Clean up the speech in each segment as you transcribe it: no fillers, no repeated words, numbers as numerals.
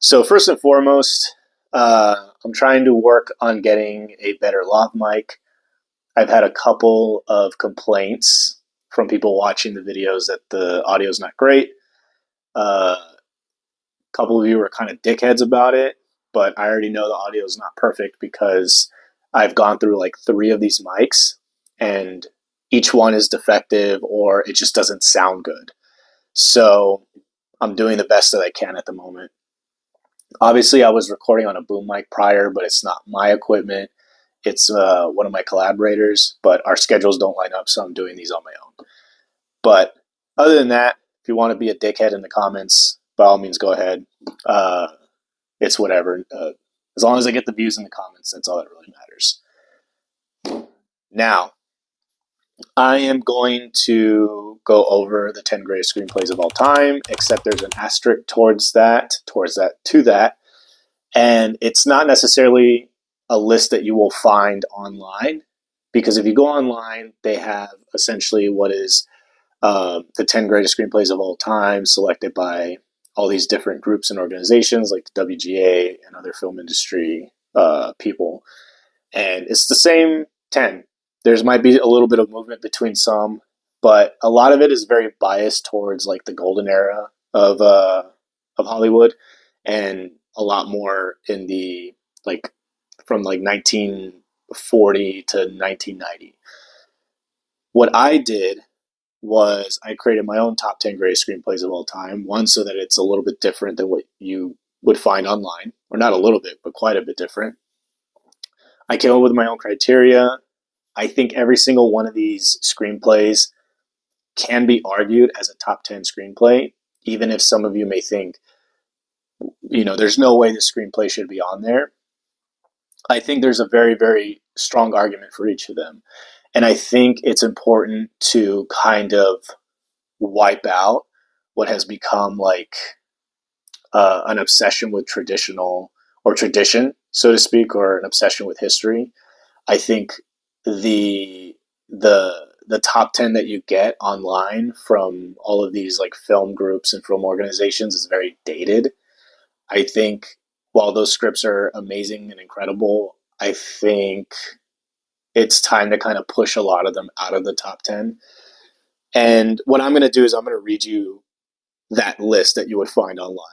So first and foremost, I'm trying to work on getting a better lav mic. I've had a couple of complaints from people watching the videos that the audio is not great. A couple of you were kind of dickheads about it, but I already know the audio is not perfect because I've gone through like three of these mics and each one is defective or it just doesn't sound good. So I'm doing the best that I can at the moment. Obviously, I was recording on a boom mic prior, but it's not my equipment. It's one of my collaborators, but our schedules don't line up, so I'm doing these on my own. But other than that, if you want to be a dickhead in the comments, by all means, go ahead. Uh, it's whatever. As long as I get the views in the comments, that's all that really matters. Now, I am going to go over the 10 greatest screenplays of all time, except there's an asterisk to that. And it's not necessarily a list that you will find online, because if you go online, they have essentially what is the 10 greatest screenplays of all time selected by all these different groups and organizations like the WGA and other film industry people. And it's the same 10. There's might be a little bit of movement between some, but a lot of it is very biased towards like the golden era of Hollywood, and a lot more in the like from like 1940 to 1990. What I did was I created my own top 10 greatest screenplays of all time. One, so that it's a little bit different than what you would find online, or not a little bit, but quite a bit different. I came up with my own criteria. I think every single one of these screenplays can be argued as a top 10 screenplay, even if some of you may think, there's no way the screenplay should be on there. I think there's a very, very strong argument for each of them. And I think it's important to kind of wipe out what has become like an obsession with tradition, so to speak, or an obsession with history. I think the the top 10 that you get online from all of these like film groups and film organizations is very dated. I think while those scripts are amazing and incredible, I think it's time to kind of push a lot of them out of the top 10. And what I'm going to do is I'm going to read you that list that you would find online.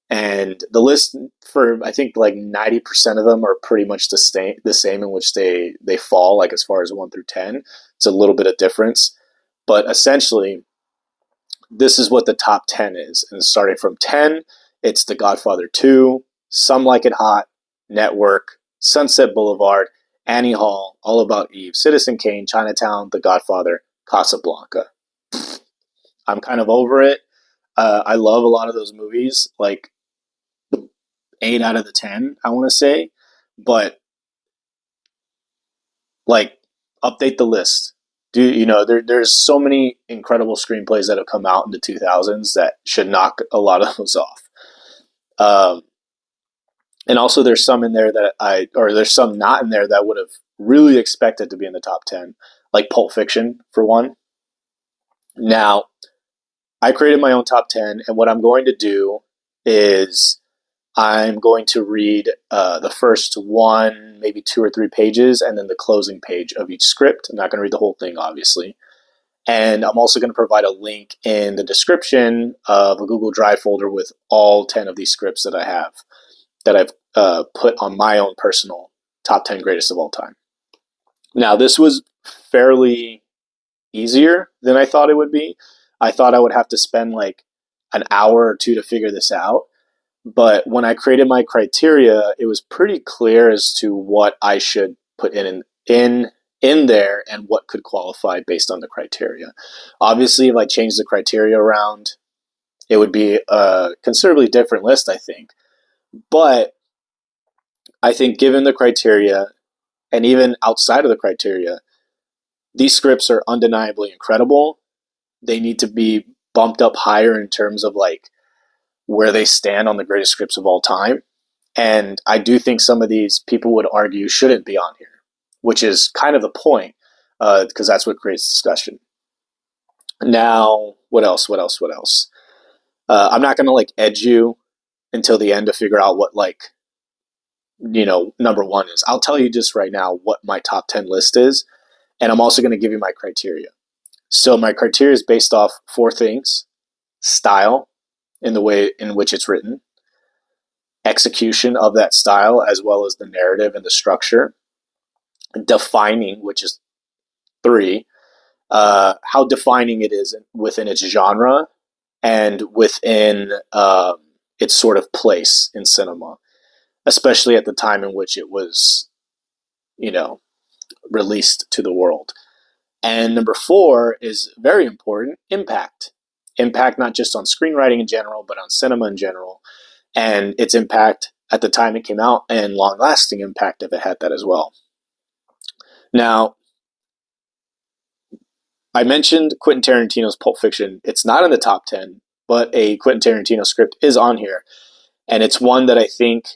And the list for, I think, like 90% of them are pretty much the same in which they fall, like as far as 1 through 10. It's a little bit of difference. But essentially, this is what the top 10 is. And starting from 10, it's The Godfather 2, Some Like It Hot, Network, Sunset Boulevard, Annie Hall, All About Eve, Citizen Kane, Chinatown, The Godfather, Casablanca. I'm kind of over it. I love a lot of those movies, like 8 out of the 10, I want to say. But, like, update the list. There's so many incredible screenplays that have come out in the 2000s that should knock a lot of those off. And also there's some in there there's some not in there that I would have really expected to be in the top 10, like Pulp Fiction, for one. Now, I created my own top 10, and what I'm going to do is I'm going to read the first one, maybe 2 or 3 pages, and then the closing page of each script. I'm not going to read the whole thing, obviously. And I'm also going to provide a link in the description of a Google Drive folder with all 10 of these scripts that I have, that I've put on my own personal top 10 greatest of all time. Now, this was fairly easier than I thought it would be. I thought I would have to spend like an hour or two to figure this out. But when I created my criteria, it was pretty clear as to what I should put in there and what could qualify based on the criteria. Obviously, if I changed the criteria around, it would be a considerably different list, I think. But I think given the criteria, and even outside of the criteria, these scripts are undeniably incredible. They need to be bumped up higher in terms of like where they stand on the greatest scripts of all time. And I do think some of these people would argue shouldn't be on here, which is kind of the point, because that's what creates discussion. Now, what else? I'm not going to like edge you until the end to figure out what, like, number one is. I'll tell you just right now what my top 10 list is, and I'm also going to give you my criteria. So my criteria is based off four things: style, in the way in which it's written, execution of that style, as well as the narrative and the structure, defining, which is three, how defining it is within its genre and within its sort of place in cinema, especially at the time in which it was, released to the world. And number four is very important: impact. Impact not just on screenwriting in general, but on cinema in general, and its impact at the time it came out, and long lasting impact if it had that as well. Now, I mentioned Quentin Tarantino's Pulp Fiction. It's not in the top 10, but a Quentin Tarantino script is on here. And it's one that I think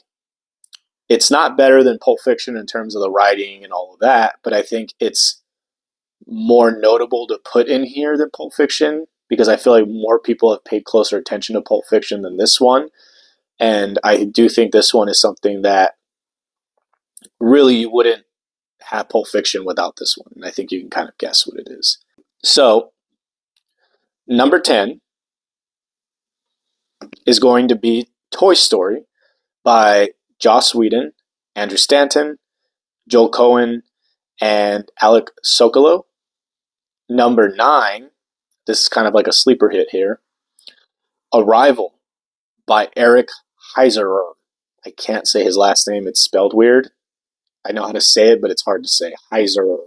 it's not better than Pulp Fiction in terms of the writing and all of that, but I think it's more notable to put in here than Pulp Fiction because I feel like more people have paid closer attention to Pulp Fiction than this one. And I do think this one is something that really you wouldn't have Pulp Fiction without this one. And I think you can kind of guess what it is. So, number 10 is going to be Toy Story by Joss Whedon, Andrew Stanton, Joel Cohen, and Alec Sokolow. Number 9, this is kind of like a sleeper hit here, Arrival by Eric Heiserer. I can't say his last name, it's spelled weird. I know how to say it, but it's hard to say. Heiserer.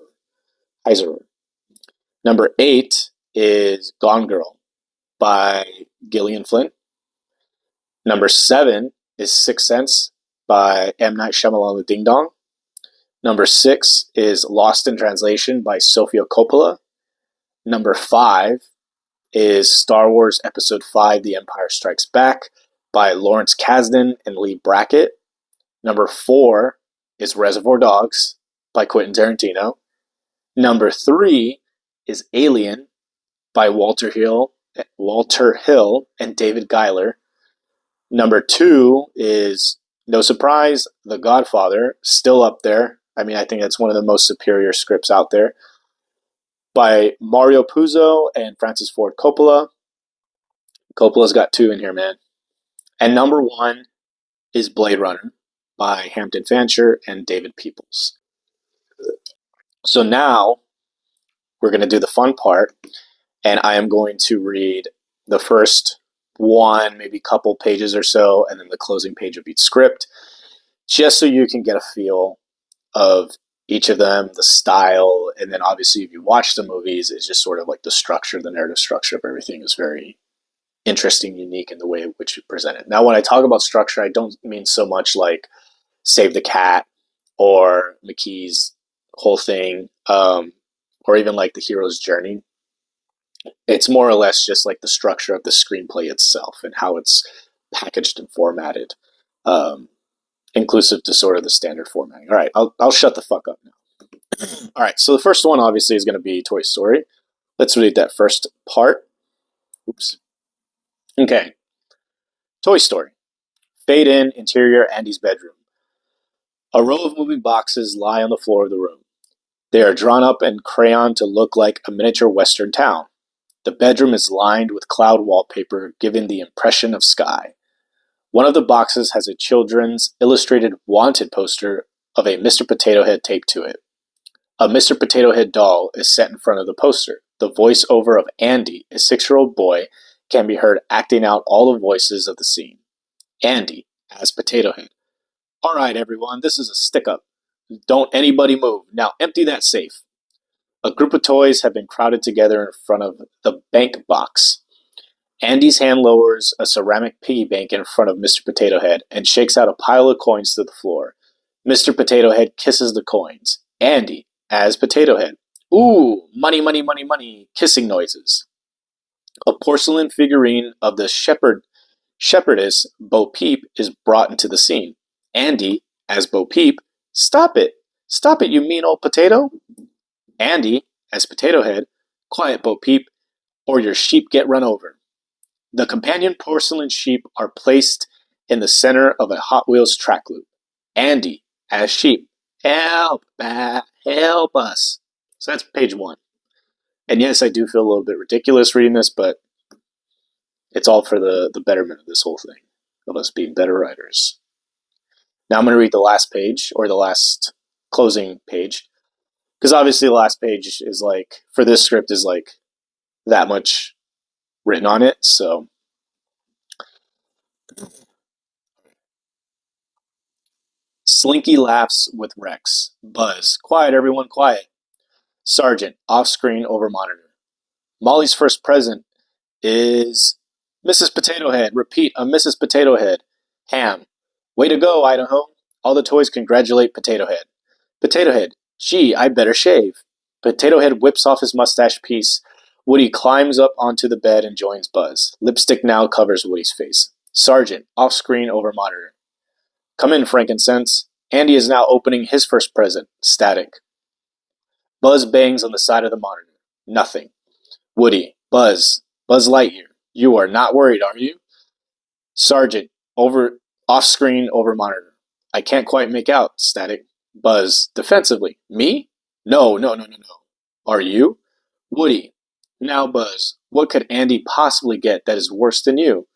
Number 8 is Gone Girl by Gillian Flynn. Number 7 is Sixth Sense by M. Night Shyamalan Ding Dong. Number 6 is Lost in Translation by Sofia Coppola. Number 5 is Star Wars Episode 5, The Empire Strikes Back by Lawrence Kasdan and Lee Brackett. Number 4 is Reservoir Dogs by Quentin Tarantino. Number 3 is Alien by Walter Hill and David Giler. Number 2 is, no surprise, The Godfather, still up there. I mean, I think it's one of the most superior scripts out there, by Mario Puzo and Francis Ford Coppola. Coppola's got 2 in here, man. And number 1 is Blade Runner by Hampton Fancher and David Peoples. So now we're going to do the fun part, and I am going to read the first one, maybe couple pages or so, and then the closing page of each script, just so you can get a feel of each of them, the style, and then obviously if you watch the movies, it's just sort of like the structure, the narrative structure of everything is very interesting, unique in the way in which you present it. Now, when I talk about structure, I don't mean so much like Save the Cat or McKee's whole thing, or even like the hero's journey. It's more or less just like the structure of the screenplay itself and how it's packaged and formatted, inclusive to sort of the standard formatting. All right, I'll shut the fuck up now. All right, so the first one obviously is going to be Toy Story. Let's read that first part. Oops. Okay. Toy Story. Fade in, interior, Andy's bedroom. A row of moving boxes lie on the floor of the room. They are drawn up in crayon to look like a miniature western town. The bedroom is lined with cloud wallpaper, giving the impression of sky. One of the boxes has a children's illustrated wanted poster of a Mr. Potato Head taped to it. A Mr. Potato Head doll is set in front of the poster. The voiceover of Andy, a 6-year-old boy, can be heard acting out all the voices of the scene. Andy, as Potato Head. All right, everyone, this is a stick-up. Don't anybody move. Now empty that safe. A group of toys have been crowded together in front of the bank box. Andy's hand lowers a ceramic piggy bank in front of Mr. Potato Head and shakes out a pile of coins to the floor. Mr. Potato Head kisses the coins. Andy, as Potato Head. Ooh, money, money, money, money. Kissing noises. A porcelain figurine of the shepherdess, Bo Peep, is brought into the scene. Andy, as Bo Peep. Stop it. Stop it, you mean old potato. Andy, as Potato Head. Quiet, Bo Peep, or your sheep get run over. The companion porcelain sheep are placed in the center of a Hot Wheels track loop. Andy, as sheep, help, help us. So that's page one. And yes, I do feel a little bit ridiculous reading this, but it's all for the betterment of this whole thing, of us being better writers. Now I'm going to read the last page, or the last closing page, because obviously the last page is like, for this script, is like that much written on it. So Slinky laughs with Rex. Buzz, quiet everyone, quiet. Sergeant, off screen over monitor. Molly's first present is Mrs. Potato Head. Repeat, a Mrs. Potato Head. Ham, way to go, Idaho. All the toys congratulate Potato Head. Potato Head, gee, I better shave. Potato Head whips off his mustache piece. Woody climbs up onto the bed and joins Buzz. Lipstick now covers Woody's face. Sergeant, off screen over monitor. Come in, frankincense. Andy is now opening his first present. Static. Buzz bangs on the side of the monitor. Nothing. Woody, Buzz Lightyear. You are not worried, are you? Sergeant, off screen over monitor. I can't quite make out. Static. Buzz, defensively. Me? No. Are you? Woody. Now, Buzz, what could Andy possibly get that is worse than you?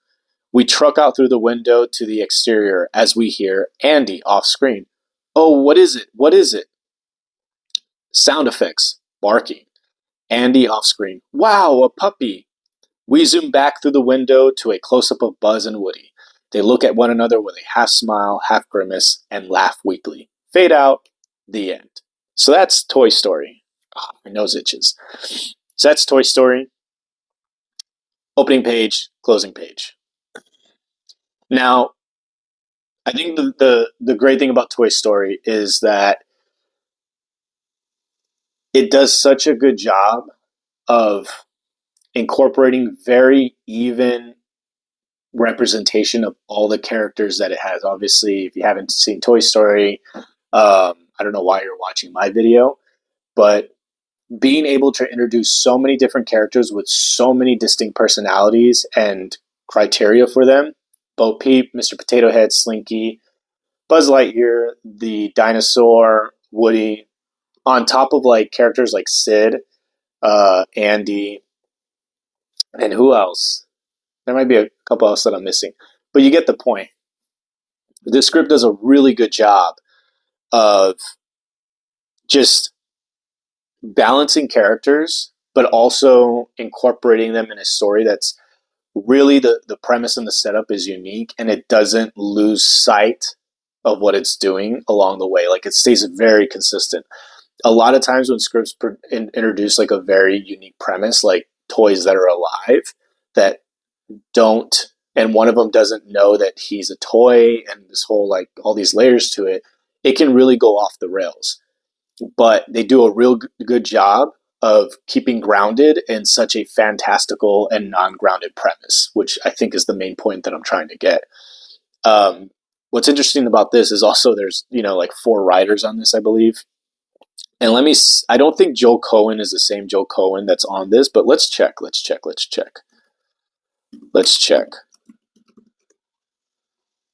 We truck out through the window to the exterior as we hear Andy off screen. Oh, what is it? What is it? Sound effects. Barking. Andy off screen. Wow, a puppy. We zoom back through the window to a close-up of Buzz and Woody. They look at one another with a half smile, half grimace, and laugh weakly. Fade out. The end. So that's Toy Story. My nose itches. So that's Toy Story. Opening page, closing page. Now, I think the great thing about Toy Story is that it does such a good job of incorporating very even representation of all the characters that it has. Obviously, if you haven't seen Toy Story, I don't know why you're watching my video, but being able to introduce so many different characters with so many distinct personalities and criteria for them. Bo Peep, Mr. Potato Head, Slinky, Buzz Lightyear, the dinosaur, Woody, on top of like characters like Sid, Andy, and who else? There might be a couple else that I'm missing, but you get the point. This script does a really good job of just balancing characters, but also incorporating them in a story that's really the premise and the setup is unique, and it doesn't lose sight of what it's doing along the way. Like, it stays very consistent. A lot of times when scripts introduce like a very unique premise, like toys that are alive that don't, and one of them doesn't know that he's a toy, and this whole like all these layers to it, it can really go off the rails. But they do a real good job of keeping grounded in such a fantastical and non-grounded premise, which I think is the main point that I'm trying to get. What's interesting about this is also there's, like 4 writers on this, I believe. And I don't think Joel Cohen is the same Joel Cohen that's on this, but let's check.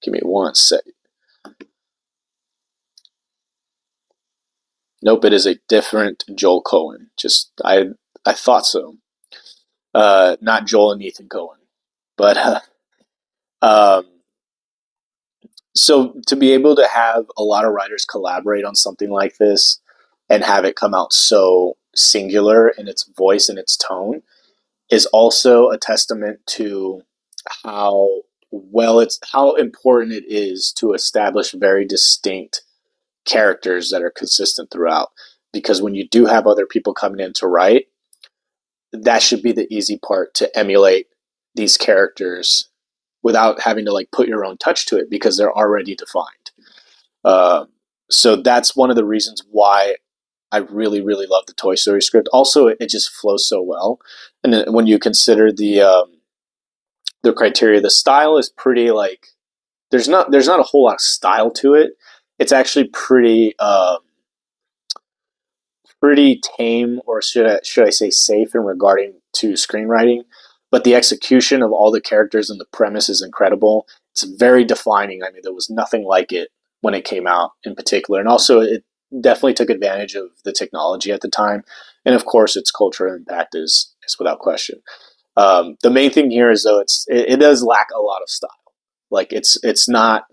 Give me one sec. Nope, it is a different Joel Cohen. I thought so. Not Joel and Ethan Cohen. But so to be able to have a lot of writers collaborate on something like this and have it come out so singular in its voice and its tone is also a testament to how important it is to establish very distinct characters that are consistent throughout. Because when you do have other people coming in to write, that should be the easy part, to emulate these characters without having to like put your own touch to it, because they're already defined. So that's one of the reasons why I really, really love the Toy Story script. Also, it just flows so well. And when you consider the criteria, the style is pretty like, there's not a whole lot of style to it. It's actually pretty tame, or should I say safe in regarding to screenwriting. But the execution of all the characters and the premise is incredible. It's very defining. I mean, there was nothing like it when it came out in particular. And also, it definitely took advantage of the technology at the time. And of course, its cultural impact is without question. The main thing here is, though, it does lack a lot of style. Like, it's not,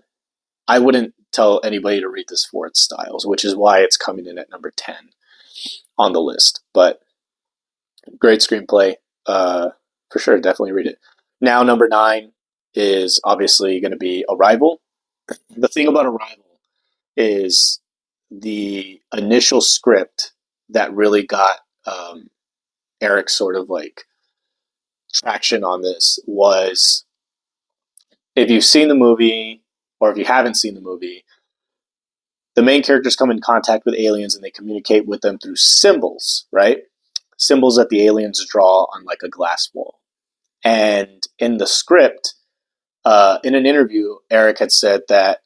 I wouldn't tell anybody to read this for its styles, which is why it's coming in at number 10 on the list. But great screenplay. For sure, definitely read it. Now, number 9 is obviously going to be Arrival. The thing about Arrival is the initial script that really got Eric sort of like traction on this was, if you've seen the movie or if you haven't seen the movie, the main characters come in contact with aliens and they communicate with them through symbols, right? Symbols that the aliens draw on like a glass wall. And in the script, in an interview, Eric had said that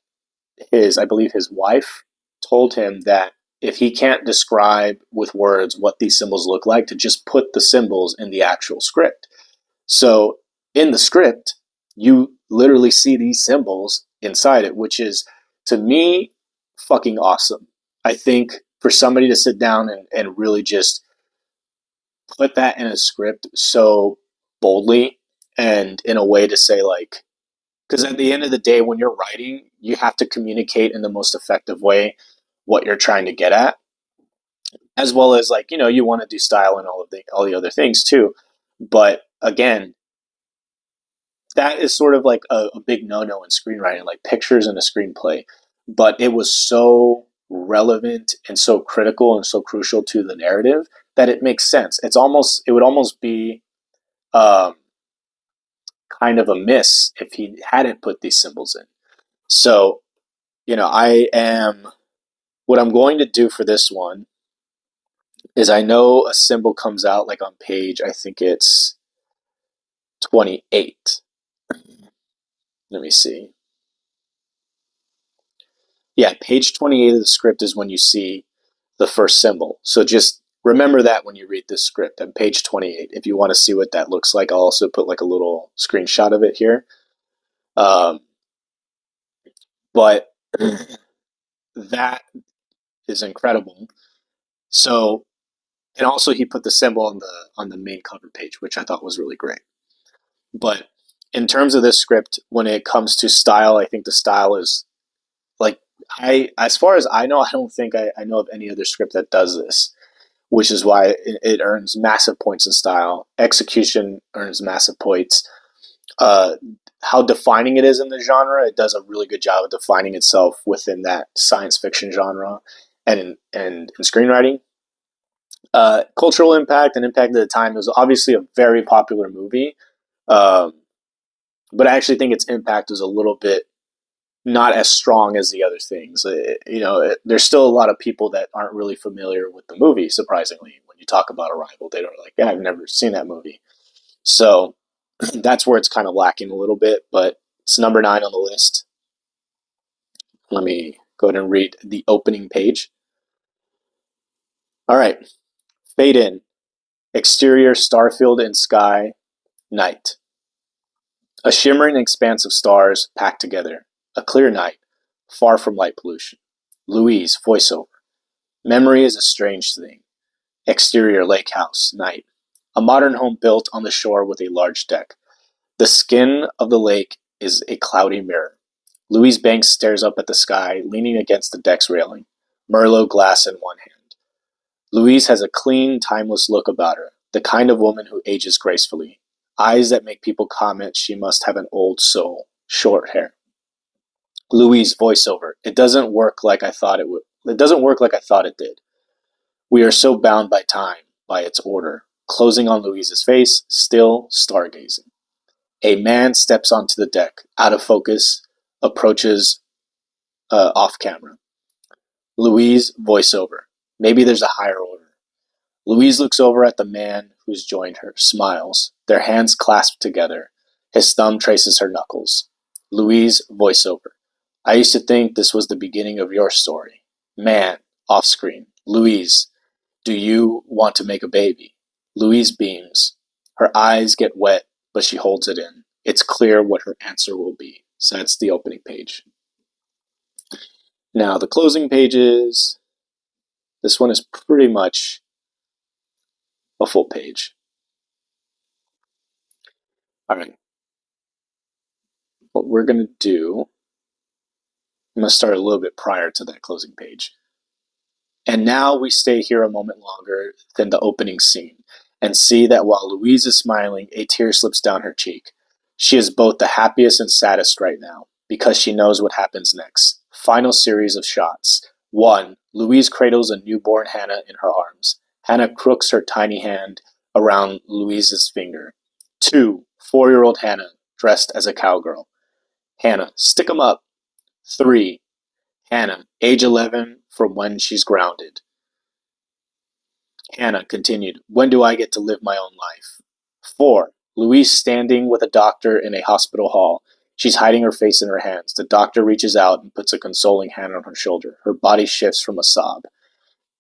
I believe his wife told him that if he can't describe with words what these symbols look like, to just put the symbols in the actual script. So in the script, you literally see these symbols inside it, which is, to me, fucking awesome. I think for somebody to sit down and really just put that in a script so boldly and in a way to say, like, because at the end of the day, when you're writing, you have to communicate in the most effective way what you're trying to get at, as well as, like, you want to do style and all the other things too. But again, that is sort of like a big no-no in screenwriting, like pictures in a screenplay. But it was so relevant and so critical and so crucial to the narrative that it makes sense. It would almost be um, kind of a miss if he hadn't put these symbols in. So, what I'm going to do for this one is, I know a symbol comes out like on page, I think it's 28. Let me see. Yeah, page 28 of the script is when you see the first symbol. So just remember that when you read this script on page 28. If you want to see what that looks like, I'll also put like a little screenshot of it here. Um, but that is incredible. So, and also he put the symbol on the main cover page, which I thought was really great. But in terms of this script, when it comes to style, I think the style is like, as far as I know, I don't think I know of any other script that does this, which is why it earns massive points in style. Execution earns massive points. Uh, how defining it is in the genre, it does a really good job of defining itself within that science fiction genre and in screenwriting. Cultural impact and impact at the time, it was obviously a very popular movie, um, but I actually think its impact was a little bit not as strong as the other things. There's still a lot of people that aren't really familiar with the movie, surprisingly. When you talk about Arrival, they're like, yeah, I've never seen that movie. So that's where it's kind of lacking a little bit, but it's number 9 on the list. Let me go ahead and read the opening page. All right. Fade in. Exterior, starfield and sky, night. A shimmering expanse of stars packed together. A clear night, far from light pollution. Louise, voiceover. Memory is a strange thing. Exterior lake house, night. A modern home built on the shore with a large deck. The skin of the lake is a cloudy mirror. Louise Banks stares up at the sky, leaning against the deck's railing, Merlot glass in one hand. Louise has a clean, timeless look about her, the kind of woman who ages gracefully. Eyes that make people comment she must have an old soul. Short hair. Louise, voiceover. It doesn't work like I thought it would. It doesn't work like I thought it did. We are so bound by time, by its order. Closing on Louise's face, still stargazing. A man steps onto the deck, out of focus, approaches off camera. Louise, voiceover. Maybe there's a higher order. Louise looks over at the man who's joined her, smiles, their hands clasped together. His thumb traces her knuckles. Louise, voiceover. I used to think this was the beginning of your story. Man, off screen. Louise, do you want to make a baby? Louise beams. Her eyes get wet, but she holds it in. It's clear what her answer will be. So that's the opening page. Now, the closing pages, this one is pretty much a full page. All right. What we're going to do, I'm going to start a little bit prior to that closing page. And now we stay here a moment longer than the opening scene and see that while Louise is smiling, a tear slips down her cheek. She is both the happiest and saddest right now because she knows what happens next. Final series of shots. 1. Louise cradles a newborn Hannah in her arms. Hannah crooks her tiny hand around Louise's finger. 2. 4-year-old Hannah dressed as a cowgirl. Hannah, stick 'em up. 3. Hannah, age 11 from when she's grounded. Hannah continued, when do I get to live my own life? 4. Louise standing with a doctor in a hospital hall. She's hiding her face in her hands. The doctor reaches out and puts a consoling hand on her shoulder. Her body shifts from a sob.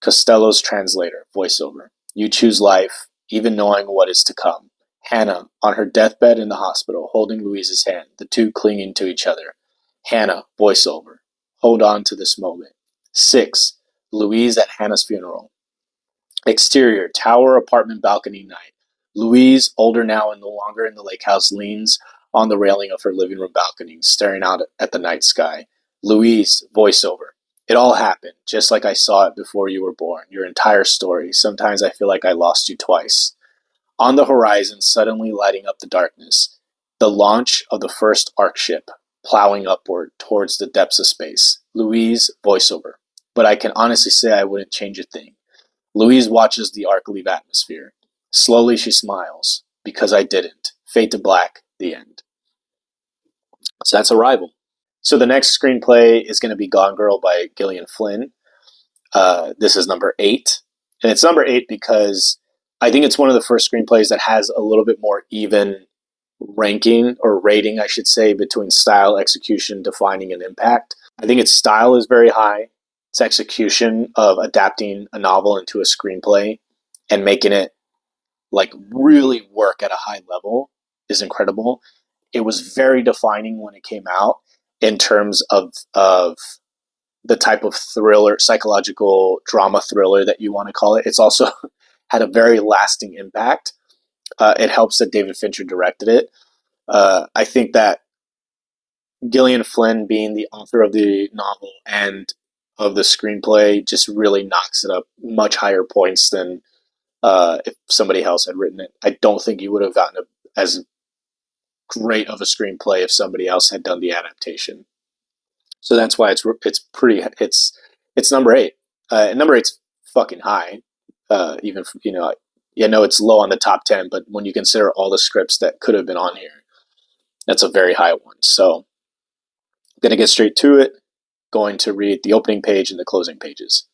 Costello's translator, voiceover. You choose life, even knowing what is to come. Hannah, on her deathbed in the hospital, holding Louise's hand, the two clinging to each other. Hannah, voiceover. Hold on to this moment. 6. Louise at Hannah's funeral. Exterior, tower apartment balcony night. Louise, older now and no longer in the lake house, leans on the railing of her living room balcony, staring out at the night sky. Louise, voiceover. It all happened, just like I saw it before you were born. Your entire story. Sometimes I feel like I lost you twice. On the horizon, suddenly lighting up the darkness, the launch of the first Ark ship, plowing upward towards the depths of space. Louise, voiceover. But I can honestly say I wouldn't change a thing. Louise watches the Ark leave atmosphere. Slowly she smiles. Because I didn't. Fade to black. The end. So that's Arrival. So the next screenplay is going to be Gone Girl by Gillian Flynn. This is number 8. And it's number 8 because I think it's one of the first screenplays that has a little bit more even ranking or rating, I should say, between style, execution, defining, and impact. I think its style is very high. Its execution of adapting a novel into a screenplay and making it like really work at a high level is incredible. It was very defining when it came out in terms of the type of thriller, psychological drama thriller that you want to call it. It's also had a very lasting impact. It helps that David Fincher directed it. I think that Gillian Flynn, being the author of the novel and of the screenplay, just really knocks it up much higher points than if somebody else had written it. I don't think you would have gotten as great of a screenplay if somebody else had done the adaptation. So that's why it's number 8. And number 8's fucking high. Even I know it's low on the top 10, but when you consider all the scripts that could have been on here, that's a very high one. So I'm gonna get straight to it. Going to read the opening page and the closing pages.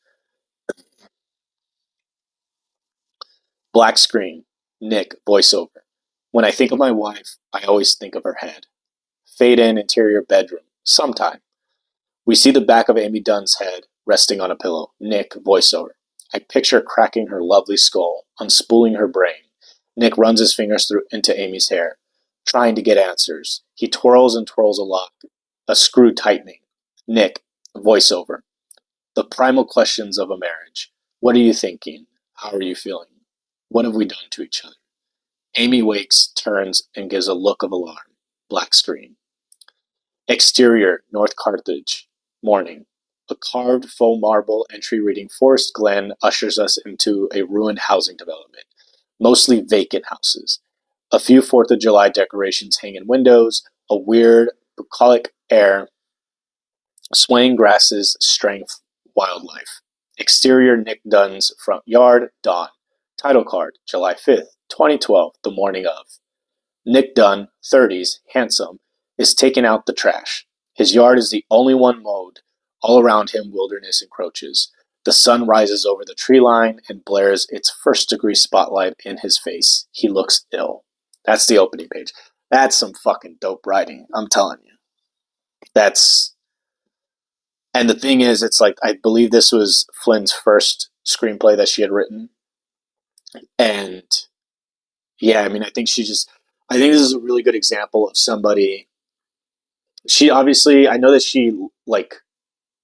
Black screen. Nick, voiceover. When I think of my wife, I always think of her head. Fade in, interior bedroom. Sometime. We see the back of Amy Dunn's head resting on a pillow. Nick, voiceover. I picture cracking her lovely skull, unspooling her brain. Nick runs his fingers through into Amy's hair, trying to get answers. He twirls and twirls a lock, a screw tightening. Nick, voiceover. The primal questions of a marriage. What are you thinking? How are you feeling? What have we done to each other? Amy wakes, turns, and gives a look of alarm. Black screen. Exterior, North Carthage. Morning. A carved faux marble entry reading Forest Glen ushers us into a ruined housing development, mostly vacant houses. A few 4th of July decorations hang in windows, a weird, bucolic air, swaying grasses, strength, wildlife. Exterior, Nick Dunn's front yard, dawn. Title card, July 5th, 2012, the morning of. Nick Dunn, 30s, handsome, is taking out the trash. His yard is the only one mowed. All around him, wilderness encroaches. The sun rises over the tree line and blares its first-degree spotlight in his face. He looks ill. That's the opening page. That's some fucking dope writing, I'm telling you. And the thing is, it's like, I believe this was Flynn's first screenplay that she had written. And yeah, I mean, I think this is a really good example of somebody she obviously, I know that she like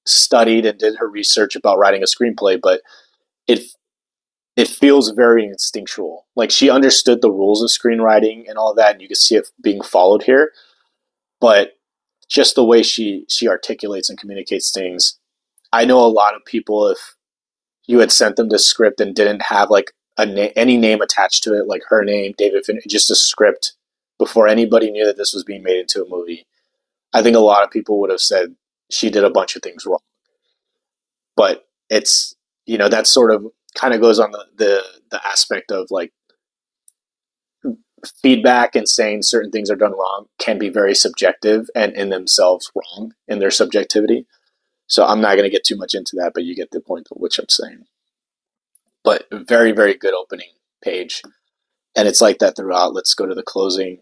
studied and did her research about writing a screenplay, but it it feels very instinctual. Like she understood the rules of screenwriting and all that, and you can see it being followed here. But just the way she articulates and communicates things, I know a lot of people, if you had sent them the script and didn't have like any name attached to it, like her name, David Finn, just a script before anybody knew that this was being made into a movie, I think a lot of people would have said she did a bunch of things wrong. But it's, that sort of kind of goes on the aspect of like feedback, and saying certain things are done wrong can be very subjective and in themselves wrong in their subjectivity. So I'm not going to get too much into that, but you get the point of which I'm saying. But very, very good opening page. And it's like that throughout. Let's go to the closing.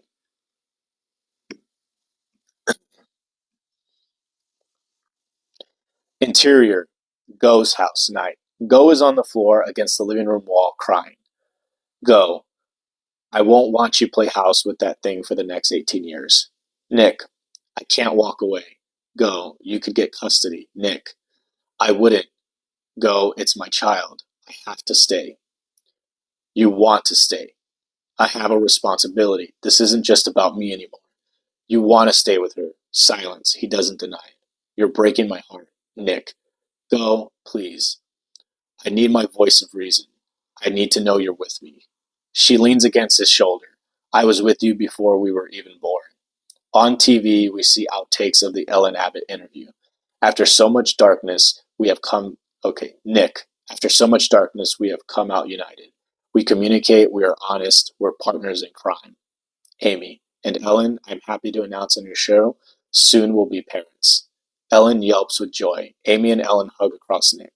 Interior, Go's house night. Go is on the floor against the living room wall crying. Go, I won't watch you play house with that thing for the next 18 years. Nick, I can't walk away. Go, you could get custody. Nick, I wouldn't. Go, it's my child. I have to stay. You want to stay. I have a responsibility. This isn't just about me anymore. You want to stay with her. Silence. He doesn't deny it. You're breaking my heart. Nick, go, please. I need my voice of reason. I need to know you're with me. She leans against his shoulder. I was with you before we were even born. On TV, we see outtakes of the Ellen Abbott interview. After so much darkness, we have come. Okay, Nick. After so much darkness, we have come out united. We communicate, we are honest, we're partners in crime. Amy. And Ellen, I'm happy to announce on your show, soon we'll be parents. Ellen yelps with joy. Amy and Ellen hug across Nick.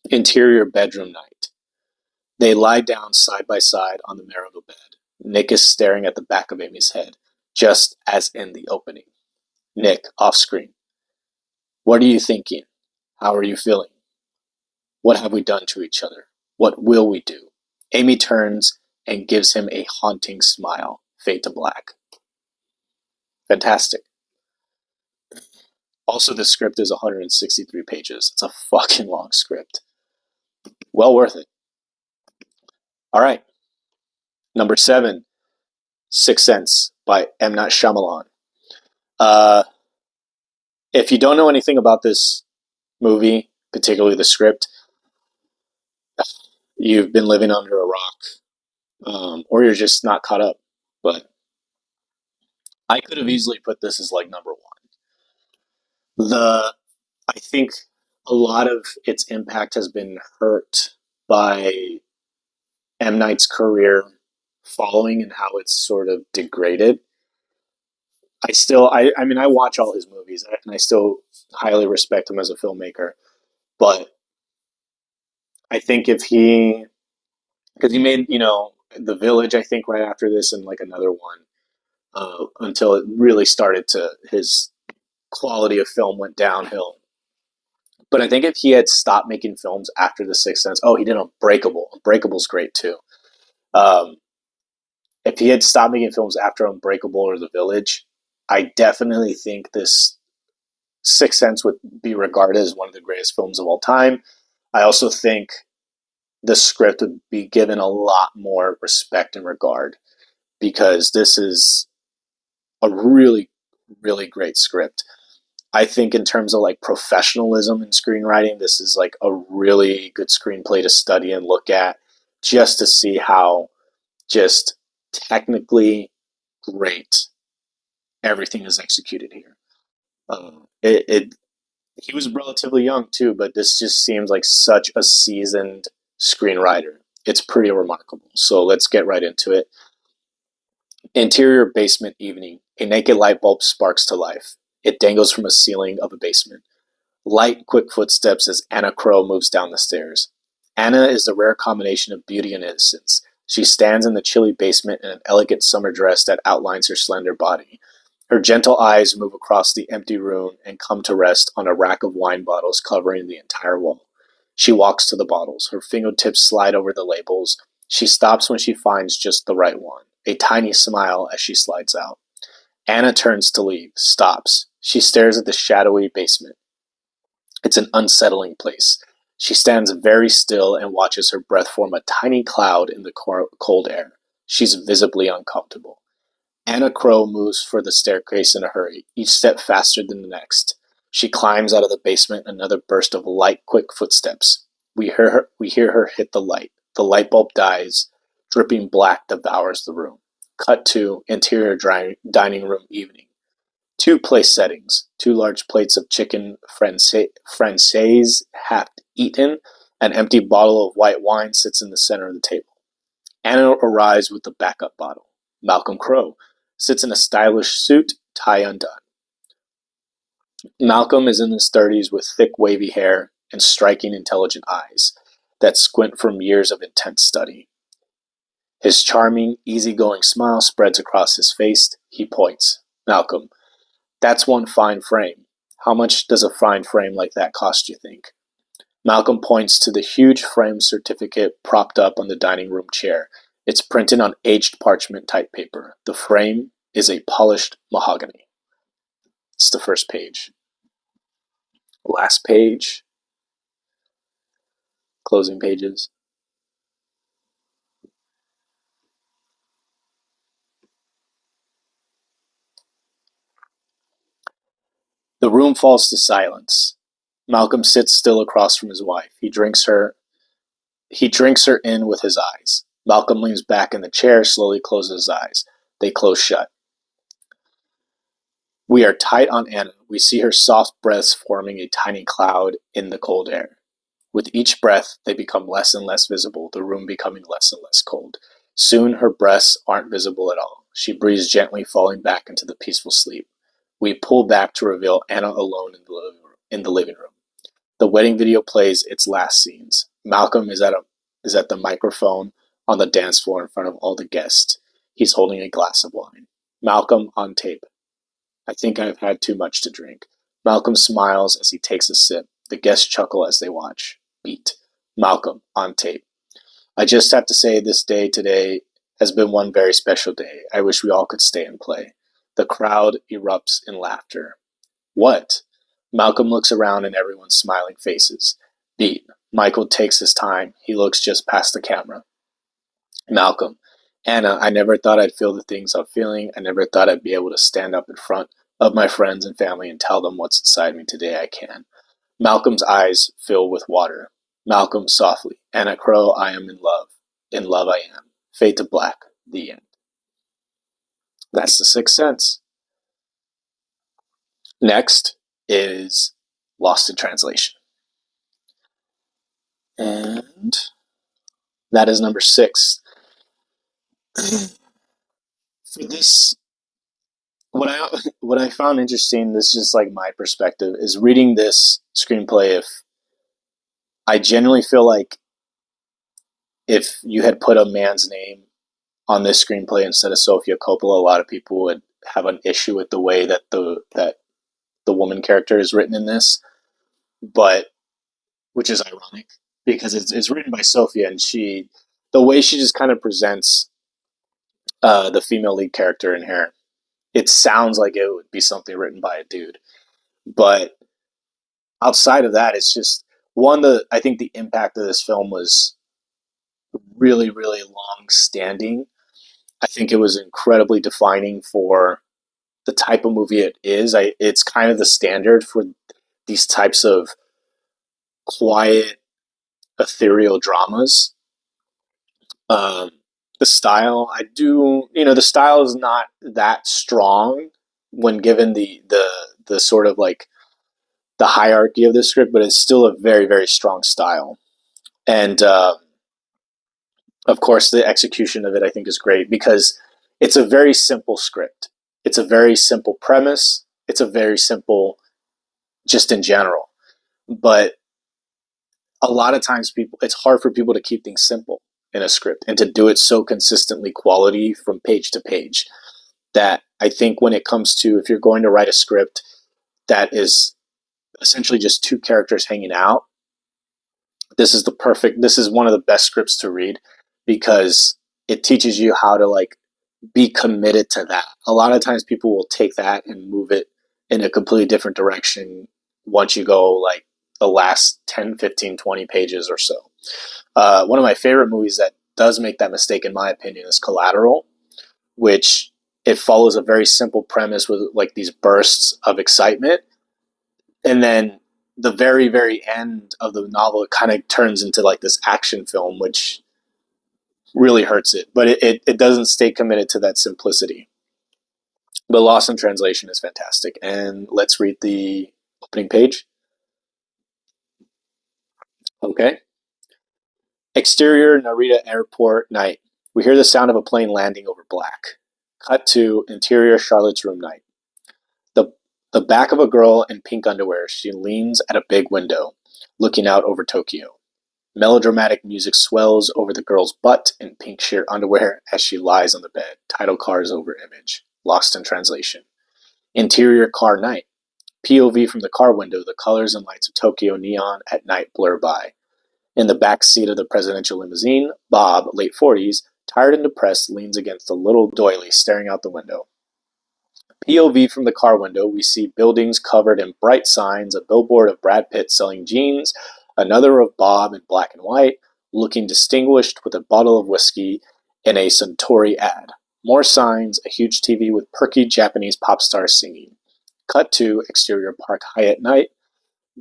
Interior bedroom night. They lie down side by side on the marital bed. Nick is staring at the back of Amy's head, just as in the opening. Nick, off screen. What are you thinking? How are you feeling? What have we done to each other? What will we do? Amy turns and gives him a haunting smile. Fade to black. Fantastic. Also, the script is 163 pages. It's a fucking long script. Well worth it. All right. Number 7, Sixth Sense by M. Night Shyamalan. Uh, if you don't know anything about this movie, particularly the script, you've been living under a rock, or you're just not caught up. But I could have easily put this as like number one. I think a lot of its impact has been hurt by M. Night's career following and how it's sort of degraded. I mean, I watch all his movies and I still highly respect him as a filmmaker. But I think if he, because he made, The Village, I think, right after this, and like another one, until it really started to, his quality of film went downhill. But I think if he had stopped making films after The Sixth Sense, oh, he did Unbreakable. Unbreakable's great too. Um, if he had stopped making films after Unbreakable or The Village, I definitely think this Sixth Sense would be regarded as one of the greatest films of all time. I also think the script would be given a lot more respect and regard, because this is a really, really great script. I think in terms of like professionalism in screenwriting, this is like a really good screenplay to study and look at, just to see how just technically great everything is executed here. It he was relatively young too, but this just seems like such a seasoned screenwriter. It's pretty remarkable. So let's get right into it. Interior basement evening. A naked light bulb sparks to life. It dangles from a ceiling of a basement. Light, quick footsteps as Anna Crow moves down the stairs. Anna is the rare combination of beauty and innocence. She stands in the chilly basement in an elegant summer dress that outlines her slender body. Her gentle eyes move across the empty room and come to rest on a rack of wine bottles covering the entire wall. She walks to the bottles. Her fingertips slide over the labels. She stops when she finds just the right one. A tiny smile as she slides out. Anna turns to leave, stops. She stares at the shadowy basement. It's an unsettling place. She stands very still and watches her breath form a tiny cloud in the cold air. She's visibly uncomfortable. Anna Crow moves for the staircase in a hurry, each step faster than the next. She climbs out of the basement, another burst of light, quick footsteps. We hear her hit the light. The light bulb dies. Dripping black devours the room. Cut to interior dining room evening. Two place settings. Two large plates of chicken francaise half eaten. An empty bottle of white wine sits in the center of the table. Anna arrives with the backup bottle. Malcolm Crowe sits in a stylish suit, tie undone. Malcolm is in his 30s with thick wavy hair and striking intelligent eyes that squint from years of intense study. His charming, easygoing smile spreads across his face. He points. Malcolm, that's one fine frame. How much does a fine frame like that cost, you think? Malcolm points to the huge framed certificate propped up on the dining room chair. It's printed on aged parchment type paper. The frame is a polished mahogany. It's the first page. Last page. Closing pages. The room falls to silence. Malcolm sits still across from his wife. He drinks her in with his eyes. Malcolm leans back in the chair, slowly closes his eyes. They close shut. We are tight on Anna. We see her soft breaths forming a tiny cloud in the cold air. With each breath, they become less and less visible, the room becoming less and less cold. Soon her breaths aren't visible at all. She breathes gently, falling back into the peaceful sleep. We pull back to reveal Anna alone in the living room. The wedding video plays its last scenes. Malcolm is at the microphone on the dance floor in front of all the guests. He's holding a glass of wine. Malcolm on tape. I think I've had too much to drink. Malcolm smiles as he takes a sip. The guests chuckle as they watch. Beat. Malcolm on tape. I just have to say this day today has been one very special day. I wish we all could stay and play. The crowd erupts in laughter. What? Malcolm looks around and everyone's smiling faces. Beat. Michael takes his time. He looks just past the camera. Malcolm. Anna, I never thought I'd feel the things I'm feeling. I never thought I'd be able to stand up in front of my friends and family and tell them what's inside me. Today I can. Malcolm's eyes fill with water. Malcolm softly. Anna Crow, I am in love. In love I am. Fade to black. The end. That's The Sixth Sense. Next is Lost in Translation. And that is number 6. For this, what I found interesting, this is just like my perspective, is reading this screenplay. If I genuinely feel like if you had put a man's name on this screenplay instead of Sofia Coppola, a lot of people would have an issue with the way that the woman character is written in this. But which is ironic because it's written by Sofia, and the way she just kind of presents the female lead character in here, it sounds like it would be something written by a dude. But outside of that, it's just I think the impact of this film was really, really long standing. I think it was incredibly defining for the type of movie it is. It's kind of the standard for these types of quiet, ethereal dramas. Um, the style, the style is not that strong when given the sort of like the hierarchy of the script, but it's still a very, very strong style. And of course, the execution of it, I think, is great because it's a very simple script. It's a very simple premise. It's a very simple, just in general. But a lot of times, it's hard for people to keep things simple in a script and to do it so consistently quality from page to page that I think when it comes to if you're going to write a script that is essentially just two characters hanging out, this is one of the best scripts to read because it teaches you how to like be committed to that. A lot of times people will take that and move it in a completely different direction once you go like the last 10, 15, 20 pages or so. One of my favorite movies that does make that mistake, in my opinion, is Collateral, which it follows a very simple premise with like these bursts of excitement. And then the very, very end of the novel, it kind of turns into like this action film, which really hurts it. But it doesn't stay committed to that simplicity. But Lost in Translation is fantastic. And let's read the opening page. Okay. Exterior Narita Airport night. We hear the sound of a plane landing over black. Cut to interior Charlotte's room night. The, the back of a girl in pink underwear. She leans at a big window, looking out over Tokyo. Melodramatic music swells over the girl's butt in pink sheer underwear as she lies on the bed. Title cars over image. Lost in Translation. Interior car night. POV from the car window, the colors and lights of Tokyo neon at night blur by. In the back seat of the presidential limousine, Bob, late 40s, tired and depressed, leans against a little doily staring out the window. POV from the car window, we see buildings covered in bright signs, a billboard of Brad Pitt selling jeans, another of Bob in black and white, looking distinguished with a bottle of whiskey, and a Suntory ad. More signs, a huge TV with perky Japanese pop stars singing. Cut to exterior Park Hyatt night.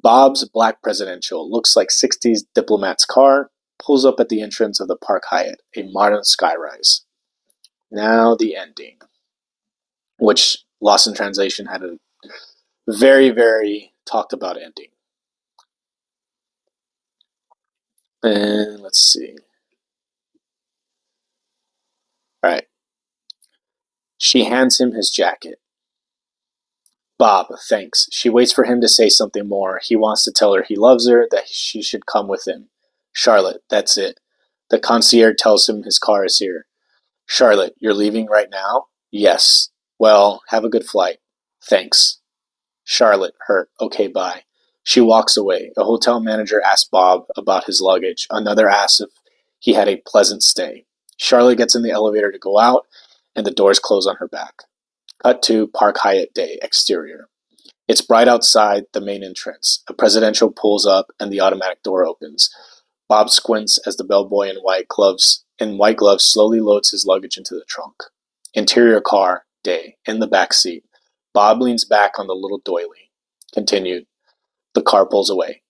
Bob's black presidential looks like 60s diplomat's car, pulls up at the entrance of the Park Hyatt, a modern skyrise. Now the ending, which Lost in Translation had a very, very talked about ending. And let's see. All right. She hands him his jacket. Bob, thanks. She waits for him to say something more. He wants to tell her he loves her, that she should come with him. Charlotte, that's it. The concierge tells him his car is here. Charlotte, you're leaving right now? Yes. Well, have a good flight. Thanks. Charlotte, hurt. Okay, bye. She walks away. A hotel manager asks Bob about his luggage. Another asks if he had a pleasant stay. Charlotte gets in the elevator to go out, and the doors close on her back. Cut to Park Hyatt Day, exterior. It's bright outside the main entrance. A presidential pulls up, and the automatic door opens. Bob squints as the bellboy in white gloves slowly loads his luggage into the trunk. Interior car, day, in the back seat. Bob leans back on the little doily. Continued. The car pulls away.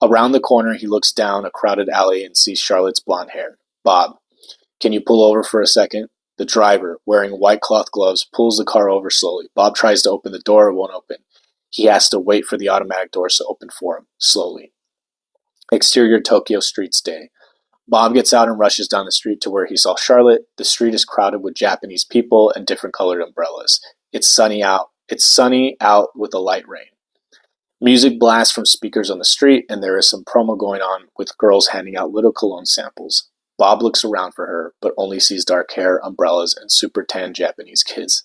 Around the corner, he looks down a crowded alley and sees Charlotte's blonde hair. Bob, can you pull over for a second? The driver, wearing white cloth gloves, pulls the car over slowly. Bob tries to open the door, it won't open. He has to wait for the automatic doors to open for him, slowly. Exterior Tokyo streets day. Bob gets out and rushes down the street to where he saw Charlotte. The street is crowded with Japanese people and different colored umbrellas. It's sunny out. It's sunny out with a light rain. Music blasts from speakers on the street, and there is some promo going on with girls handing out little cologne samples. Bob looks around for her, but only sees dark hair, umbrellas, and super tan Japanese kids.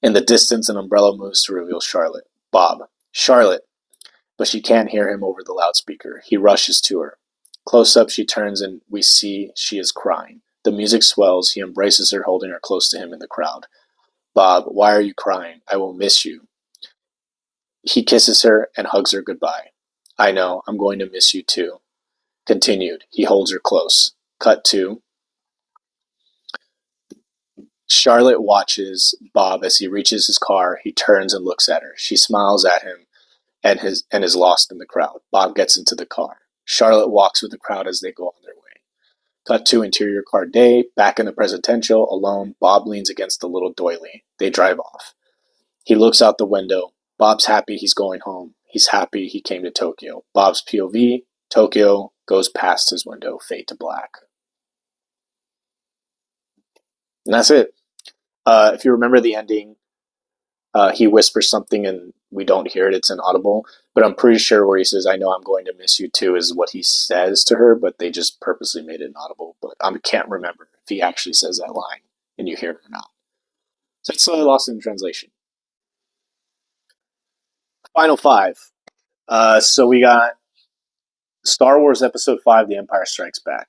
In the distance, an umbrella moves to reveal Charlotte. Bob. Charlotte! But she can't hear him over the loudspeaker. He rushes to her. Close up, she turns and we see she is crying. The music swells. He embraces her, holding her close to him in the crowd. Bob, why are you crying? I will miss you. He kisses her and hugs her goodbye. I know, I'm going to miss you too. Continued. He holds her close. Cut to Charlotte watches Bob as he reaches his car. He turns and looks at her. She smiles at him and is lost in the crowd. Bob gets into the car. Charlotte walks with the crowd as they go on their way. Cut to interior car day, back in the presidential, alone. Bob leans against the little doily. They drive off. He looks out the window. Bob's happy he's going home. He's happy he came to Tokyo. Bob's POV, Tokyo goes past his window, fade to black. And that's it. If you remember the ending, he whispers something and we don't hear it. It's inaudible. But I'm pretty sure where he says, I know I'm going to miss you too, is what he says to her, but they just purposely made it inaudible. But I can't remember if he actually says that line and you hear it or not. So it's lost in translation. Final five. So we got Star Wars Episode 5, The Empire Strikes Back.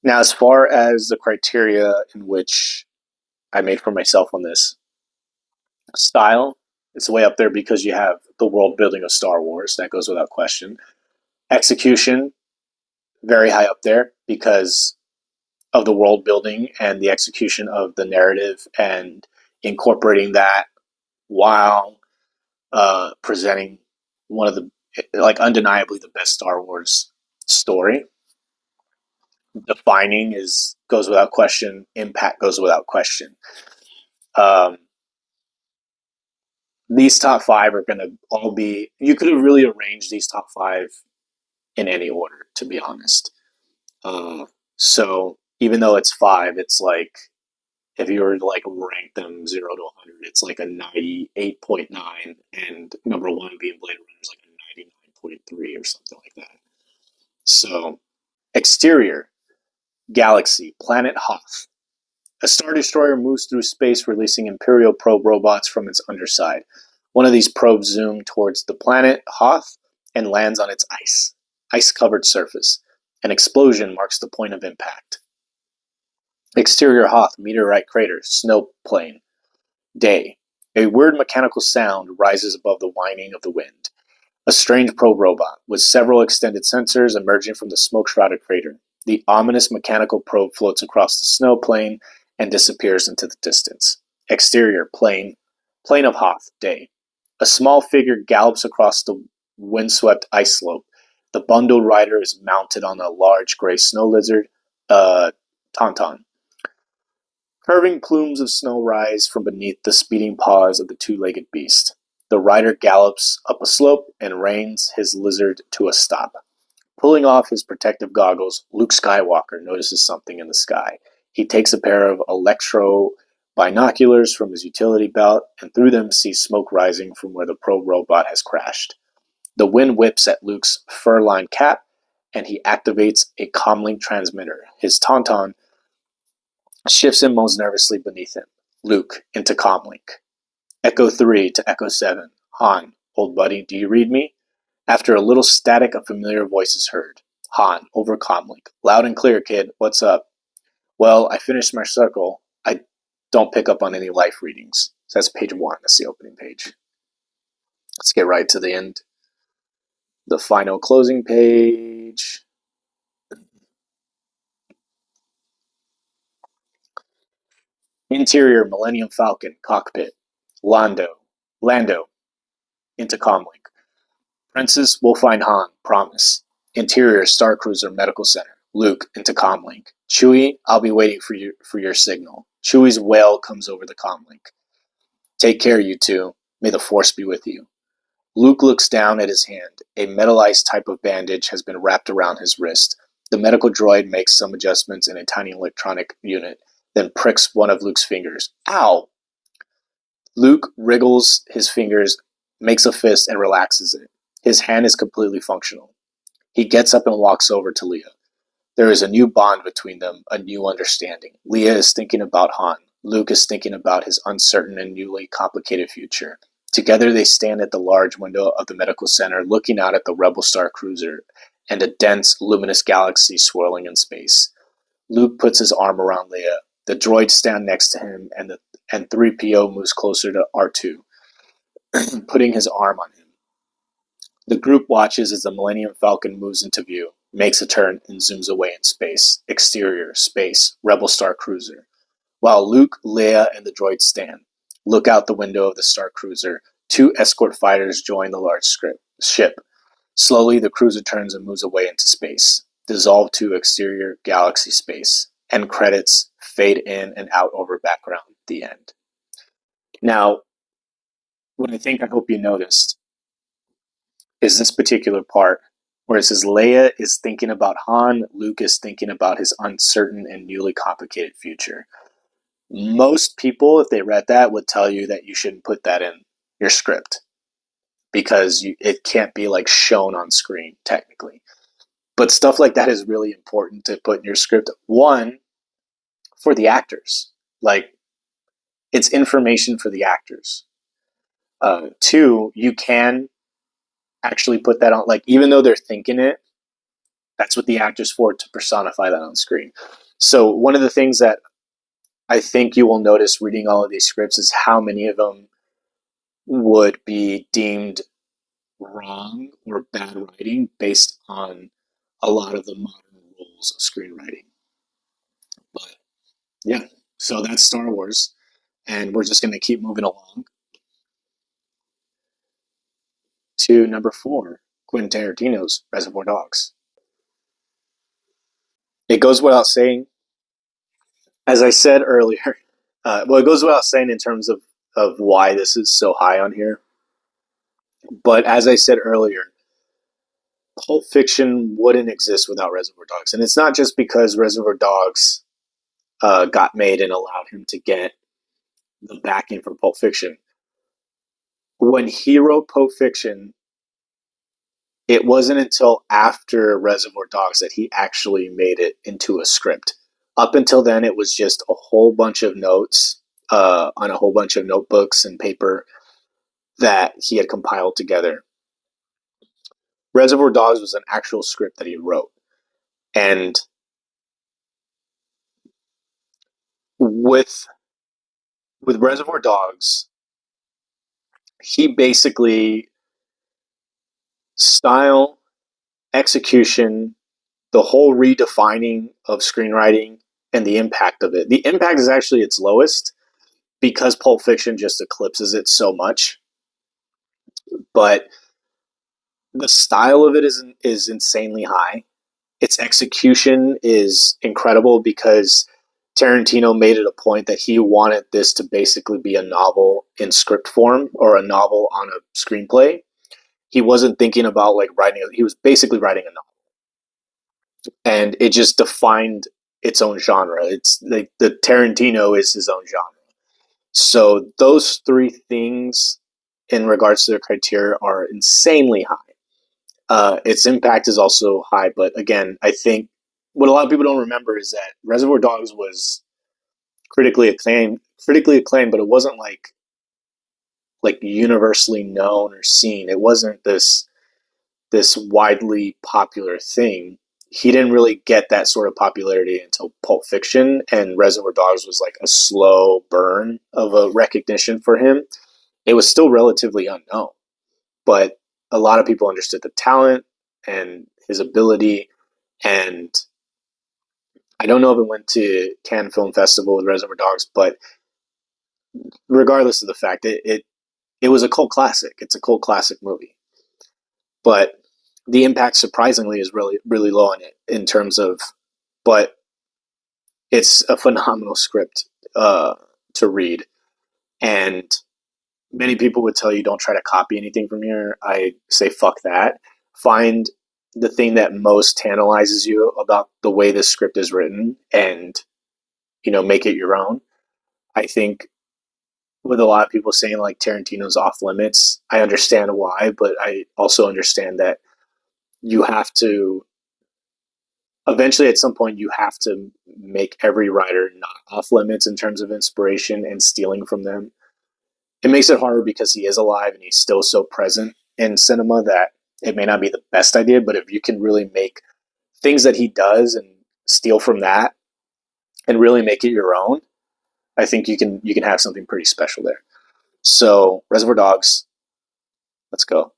Now, as far as the criteria in which I made for myself on this, style, it's way up there because you have the world building of Star Wars. That goes without question. Execution, very high up there because of the world building and the execution of the narrative and incorporating that while presenting one of the, like, undeniably the best Star Wars story. Defining is goes without question. Impact goes without question. Um, these top five are going to all be. You could have really arranged these top five in any order, to be honest. So even though it's five, it's like if you were to like rank them 0 to 100, it's like a 98.9, and number one being Blade Runner is like a 99.3 or something like that. So exterior, galaxy, planet Hoth. A Star Destroyer moves through space, releasing Imperial probe robots from its underside. One of these probes zooms towards the planet Hoth and lands on its ice-covered surface. An explosion marks the point of impact. Exterior Hoth, meteorite crater, snow plain. Day. A weird mechanical sound rises above the whining of the wind. A strange probe robot, with several extended sensors emerging from the smoke-shrouded crater. The ominous mechanical probe floats across the snow plain and disappears into the distance. Exterior, plain of Hoth, day. A small figure gallops across the windswept ice slope. The bundled rider is mounted on a large gray snow lizard, Tauntaun. Curving plumes of snow rise from beneath the speeding paws of the two-legged beast. The rider gallops up a slope and reins his lizard to a stop. Pulling off his protective goggles, Luke Skywalker notices something in the sky. He takes a pair of electro binoculars from his utility belt and through them sees smoke rising from where the probe robot has crashed. The wind whips at Luke's fur-lined cap and he activates a comlink transmitter. His tauntaun shifts and moans nervously beneath him. Luke, into comlink. Echo 3 to Echo 7. Han, old buddy, do you read me? After a little static, a familiar voice is heard. Han, over comlink. Loud and clear, kid. What's up? Well, I finished my circle. I don't pick up on any life readings. So that's page 1. That's the opening page. Let's get right to the end. The final closing page. Interior, Millennium Falcon, cockpit. Lando, into comlink. Princess, we'll find Han, promise. Interior, Star Cruiser, Medical Center. Luke, into comlink. Chewie, I'll be waiting for your signal. Chewie's wail comes over the comlink. Take care, you two. May the Force be with you. Luke looks down at his hand. A metallized type of bandage has been wrapped around his wrist. The medical droid makes some adjustments in a tiny electronic unit, then pricks one of Luke's fingers. Ow! Luke wriggles his fingers, makes a fist, and relaxes it. His hand is completely functional. He gets up and walks over to Leia. There is a new bond between them, a new understanding. Leia is thinking about Han. Luke is thinking about his uncertain and newly complicated future. Together they stand at the large window of the medical center, looking out at the Rebel Star Cruiser and a dense, luminous galaxy swirling in space. Luke puts his arm around Leia. The droids stand next to him, and 3PO moves closer to R2, putting his arm on him. The group watches as the Millennium Falcon moves into view, makes a turn, and zooms away in space. Exterior, space, Rebel Star Cruiser. While Luke, Leia, and the droids stand, look out the window of the Star Cruiser. 2 escort fighters join the large ship. Slowly, the cruiser turns and moves away into space. Dissolve to exterior galaxy space. End credits fade in and out over background. The end. Now, what I hope you noticed is this particular part where it says Leia is thinking about Han, Luke is thinking about his uncertain and newly complicated future. Most people, if they read that, would tell you that you shouldn't put that in your script because it can't be like shown on screen technically. But stuff like that is really important to put in your script. One, for the actors, like it's information for the actors. Two, you can actually put that on, like even though they're thinking it, That's what the actor's for, to personify that on screen. So one of the things that I think you will notice reading all of these scripts is how many of them would be deemed wrong or bad writing based on a lot of the modern rules of screenwriting. But yeah, so that's Star Wars, and we're just going to keep moving along to number four, Quentin Tarantino's Reservoir Dogs. It goes without saying, as I said earlier, well, it goes without saying in terms of why this is so high on here. But as I said earlier, Pulp Fiction wouldn't exist without Reservoir Dogs. And it's not just because Reservoir Dogs got made and allowed him to get the backing for Pulp Fiction. When he wrote Pulp Fiction, it wasn't until after Reservoir Dogs that he actually made it into a script. Up until then, it was just a whole bunch of notes on a whole bunch of notebooks and paper that he had compiled together. Reservoir Dogs was an actual script that he wrote. And with Reservoir Dogs, he basically style, execution, the whole redefining of screenwriting and the impact of it. The impact is actually its lowest because Pulp Fiction just eclipses it so much. But the style of it is insanely high. Its execution is incredible because Tarantino made it a point that he wanted this to basically be a novel in script form or a novel on a screenplay. He wasn't thinking about like writing, he was basically writing a novel. And it just defined its own genre. It's like the Tarantino is his own genre. So those three things in regards to their criteria are insanely high. Its impact is also high, but again, I think what a lot of people don't remember is that Reservoir Dogs was critically acclaimed, but it wasn't like universally known or seen. It wasn't this widely popular thing. He didn't really get that sort of popularity until Pulp Fiction, and Reservoir Dogs was like a slow burn of a recognition for him. It was still relatively unknown, but a lot of people understood the talent and his ability. And I don't know if it went to Cannes Film Festival with Reservoir Dogs, but regardless of the fact, it was a cult classic. It's a cult classic movie, but the impact surprisingly is really low on it in terms of, but it's a phenomenal script to read, and many people would tell you don't try to copy anything from here. I say fuck that. Find the thing that most tantalizes you about the way this script is written and make it your own. I think with a lot of people saying like Tarantino's off limits, I understand why, but I also understand that you have to eventually at some point you have to make every writer not off limits in terms of inspiration and stealing from them. It makes it harder because he is alive and he's still so present in cinema that it may not be the best idea, but if you can really make things that he does and steal from that and really make it your own, I think you can have something pretty special there. So Reservoir Dogs, let's go.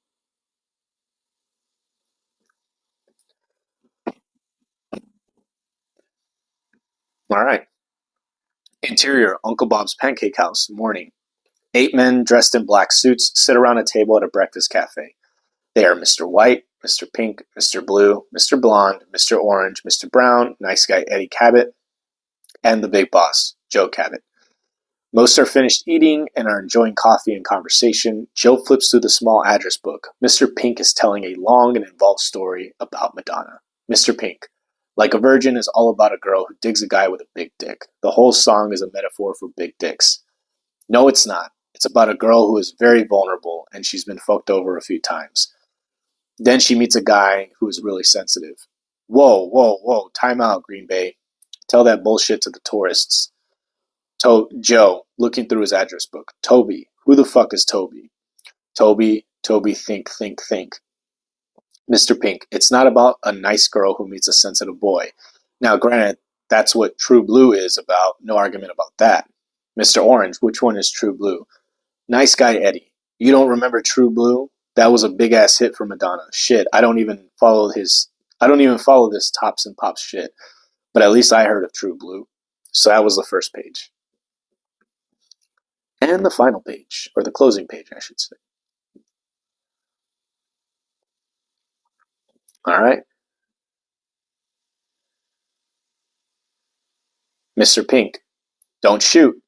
All right. Interior, Uncle Bob's Pancake House, morning. 8 men dressed in black suits sit around a table at a breakfast cafe. They are Mr. White, Mr. Pink, Mr. Blue, Mr. Blonde, Mr. Orange, Mr. Brown, nice guy Eddie Cabot, and the big boss, Joe Cabot. Most are finished eating and are enjoying coffee and conversation. Joe flips through the small address book. Mr. Pink is telling a long and involved story about Madonna. Mr. Pink, Like a Virgin is all about a girl who digs a guy with a big dick. The whole song is a metaphor for big dicks. No, it's not. It's about a girl who is very vulnerable and she's been fucked over a few times. Then she meets a guy who is really sensitive. Whoa, whoa, whoa, time out, Green Bay. Tell that bullshit to the tourists. Joe, looking through his address book. Toby. Who the fuck is Toby? Toby, think, think, think. Mr. Pink, it's not about a nice girl who meets a sensitive boy. Now, granted, that's what True Blue is about. No argument about that. Mr. Orange, which one is True Blue? Nice guy Eddie. You don't remember True Blue? That was a big ass hit for Madonna. Shit, I don't even follow his. I don't even follow this tops and pops shit. But at least I heard of True Blue. So that was the first page. And the final page, or the closing page, I should say. All right. Mr. Pink, don't shoot.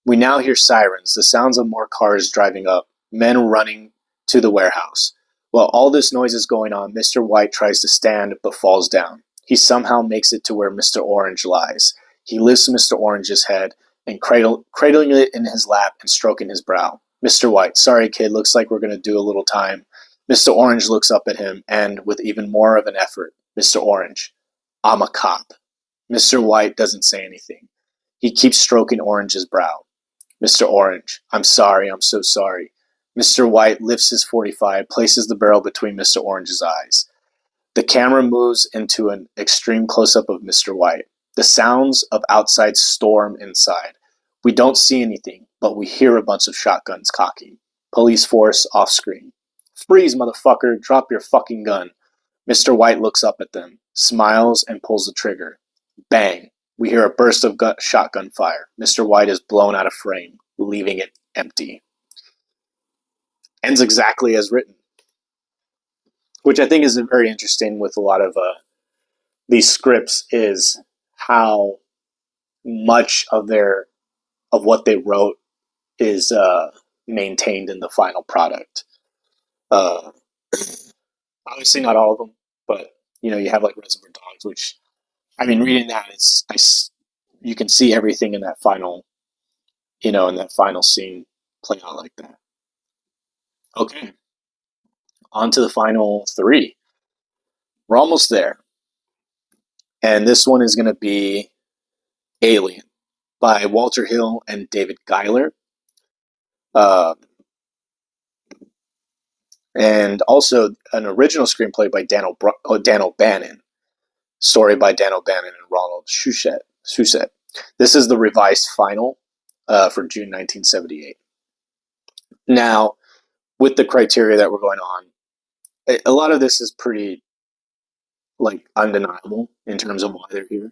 We now hear sirens, the sounds of more cars driving up, men running to the warehouse. While all this noise is going on, Mr. White tries to stand but falls down. He somehow makes it to where Mr. Orange lies. He lifts Mr. Orange's head and cradling it in his lap and stroking his brow. Mr. White, sorry kid, looks like we're going to do a little time. Mr. Orange looks up at him and, with even more of an effort, Mr. Orange, I'm a cop. Mr. White doesn't say anything. He keeps stroking Orange's brow. Mr. Orange, I'm sorry, I'm so sorry. Mr. White lifts his 45, places the barrel between Mr. Orange's eyes. The camera moves into an extreme close-up of Mr. White. The sounds of outside storm inside. We don't see anything, but we hear a bunch of shotguns cocking. Police force off-screen. Freeze, motherfucker, drop your fucking gun. Mr. White looks up at them, smiles, and pulls the trigger. Bang. We hear a burst of shotgun fire. Mr. White is blown out of frame, leaving it empty. Ends exactly as written, which I think is very interesting with a lot of these scripts, is how much of what they wrote is maintained in the final product. Uh, Obviously, not all of them, but you have like Reservoir Dogs, which I mean, reading that, you can see everything in that final, in that final scene play out like that. Okay, on to the final three. We're almost there. And this one is going to be Alien by Walter Hill and David Giler. Uh, and also an original screenplay by Dan O'Bannon. Story by Dan O'Bannon and Ronald Shusett. This is the revised final for June 1978. Now, with the criteria that we're going on, a lot of this is pretty undeniable in terms of why they're here.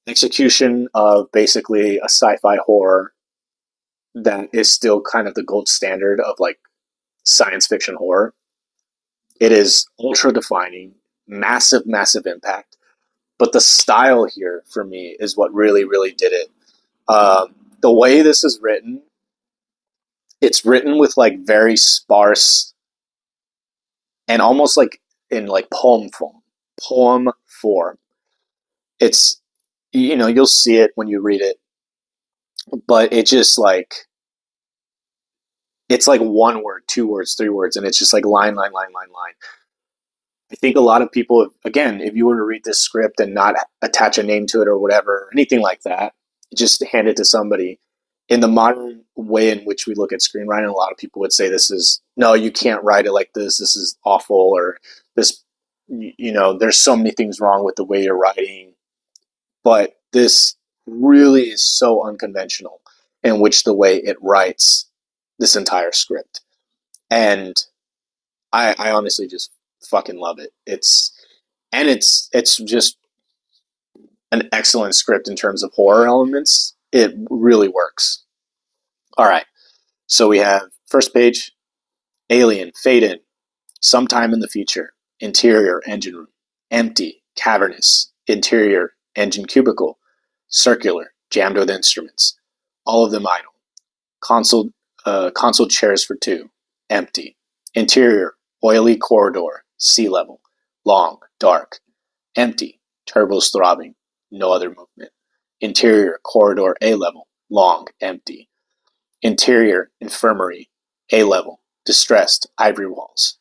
Execution of basically a sci-fi horror that is still kind of the gold standard of science fiction horror. It is ultra defining, massive, massive impact. But the style here for me is what really, really did it. The way this is written, it's written with very sparse and almost in poem form. It's, you'll see it when you read it, but it just it's one word, 2 words, 3 words, and it's just line, line, line, line, line. I think a lot of people, again, if you were to read this script and not attach a name to it or whatever, anything like that, just hand it to somebody. In the modern way in which we look at screenwriting, a lot of people would say no, you can't write it like this. This is awful, or this, there's so many things wrong with the way you're writing. But this really is so unconventional in which the way it writes this entire script. And I honestly just fucking love it. It's just an excellent script in terms of horror elements. It really works. All right. So we have first page, Alien, fade in, sometime in the future, interior, engine room, empty, cavernous, interior, engine cubicle, circular, jammed with instruments, all of them idle. Console chairs for 2, empty. Interior, oily corridor, sea level, long, dark, empty, turbos throbbing, no other movement. Interior, corridor, A level, long, empty. Interior, infirmary, A level, distressed, ivory walls.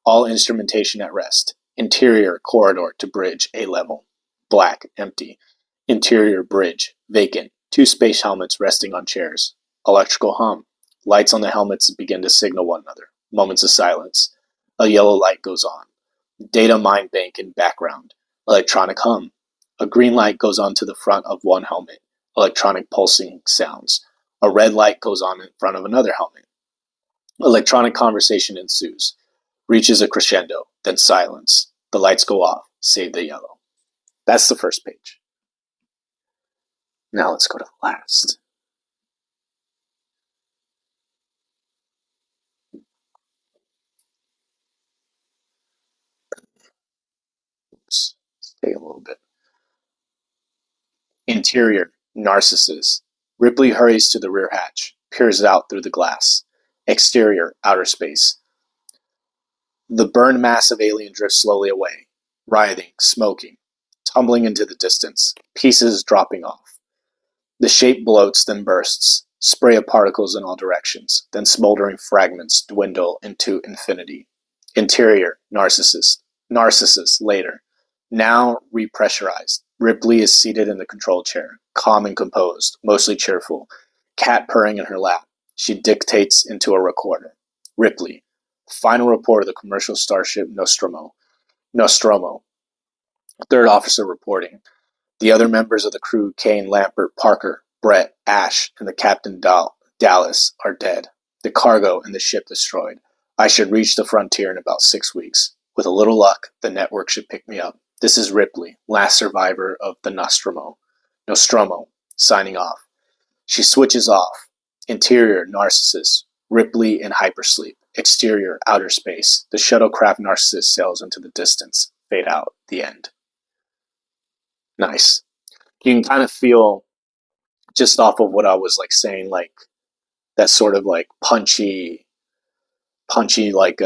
All instrumentation at rest. Interior, corridor to bridge, A level, black, empty. Interior, bridge, vacant. 2 space helmets resting on chairs. Electrical hum. Lights on the helmets begin to signal one another. Moments of silence. A yellow light goes on. Data mind bank in background. Electronic hum. A green light goes on to the front of one helmet. Electronic pulsing sounds. A red light goes on in front of another helmet. Electronic conversation ensues. Reaches a crescendo, then silence. The lights go off, save the yellow. That's the first page. Now let's go to the last. Oops. Let's take a little bit. Interior, Narcissus. Ripley hurries to the rear hatch, peers out through the glass. Exterior, outer space. The burned mass of alien drifts slowly away, writhing, smoking, tumbling into the distance, pieces dropping off. The shape bloats, then bursts, spray of particles in all directions, then smoldering fragments dwindle into infinity. Interior, Narcissus. Narcissus, later. Now repressurized. Ripley is seated in the control chair, calm and composed, mostly cheerful. Cat purring in her lap. She dictates into a recorder. Ripley. Final report of the commercial starship Nostromo. Nostromo. Third officer reporting. The other members of the crew, Kane, Lambert, Parker, Brett, Ash, and the Captain Dallas, are dead. The cargo and the ship destroyed. I should reach the frontier in about 6 weeks. With a little luck, the network should pick me up. This is Ripley, last survivor of the Nostromo. Nostromo, signing off. She switches off. Interior, Narcissus. Ripley in hypersleep. Exterior, outer space. The shuttlecraft Narcissus sails into the distance. Fade out. The end. Nice. You can kind of feel, just off of what I was like saying, like that sort of like punchy like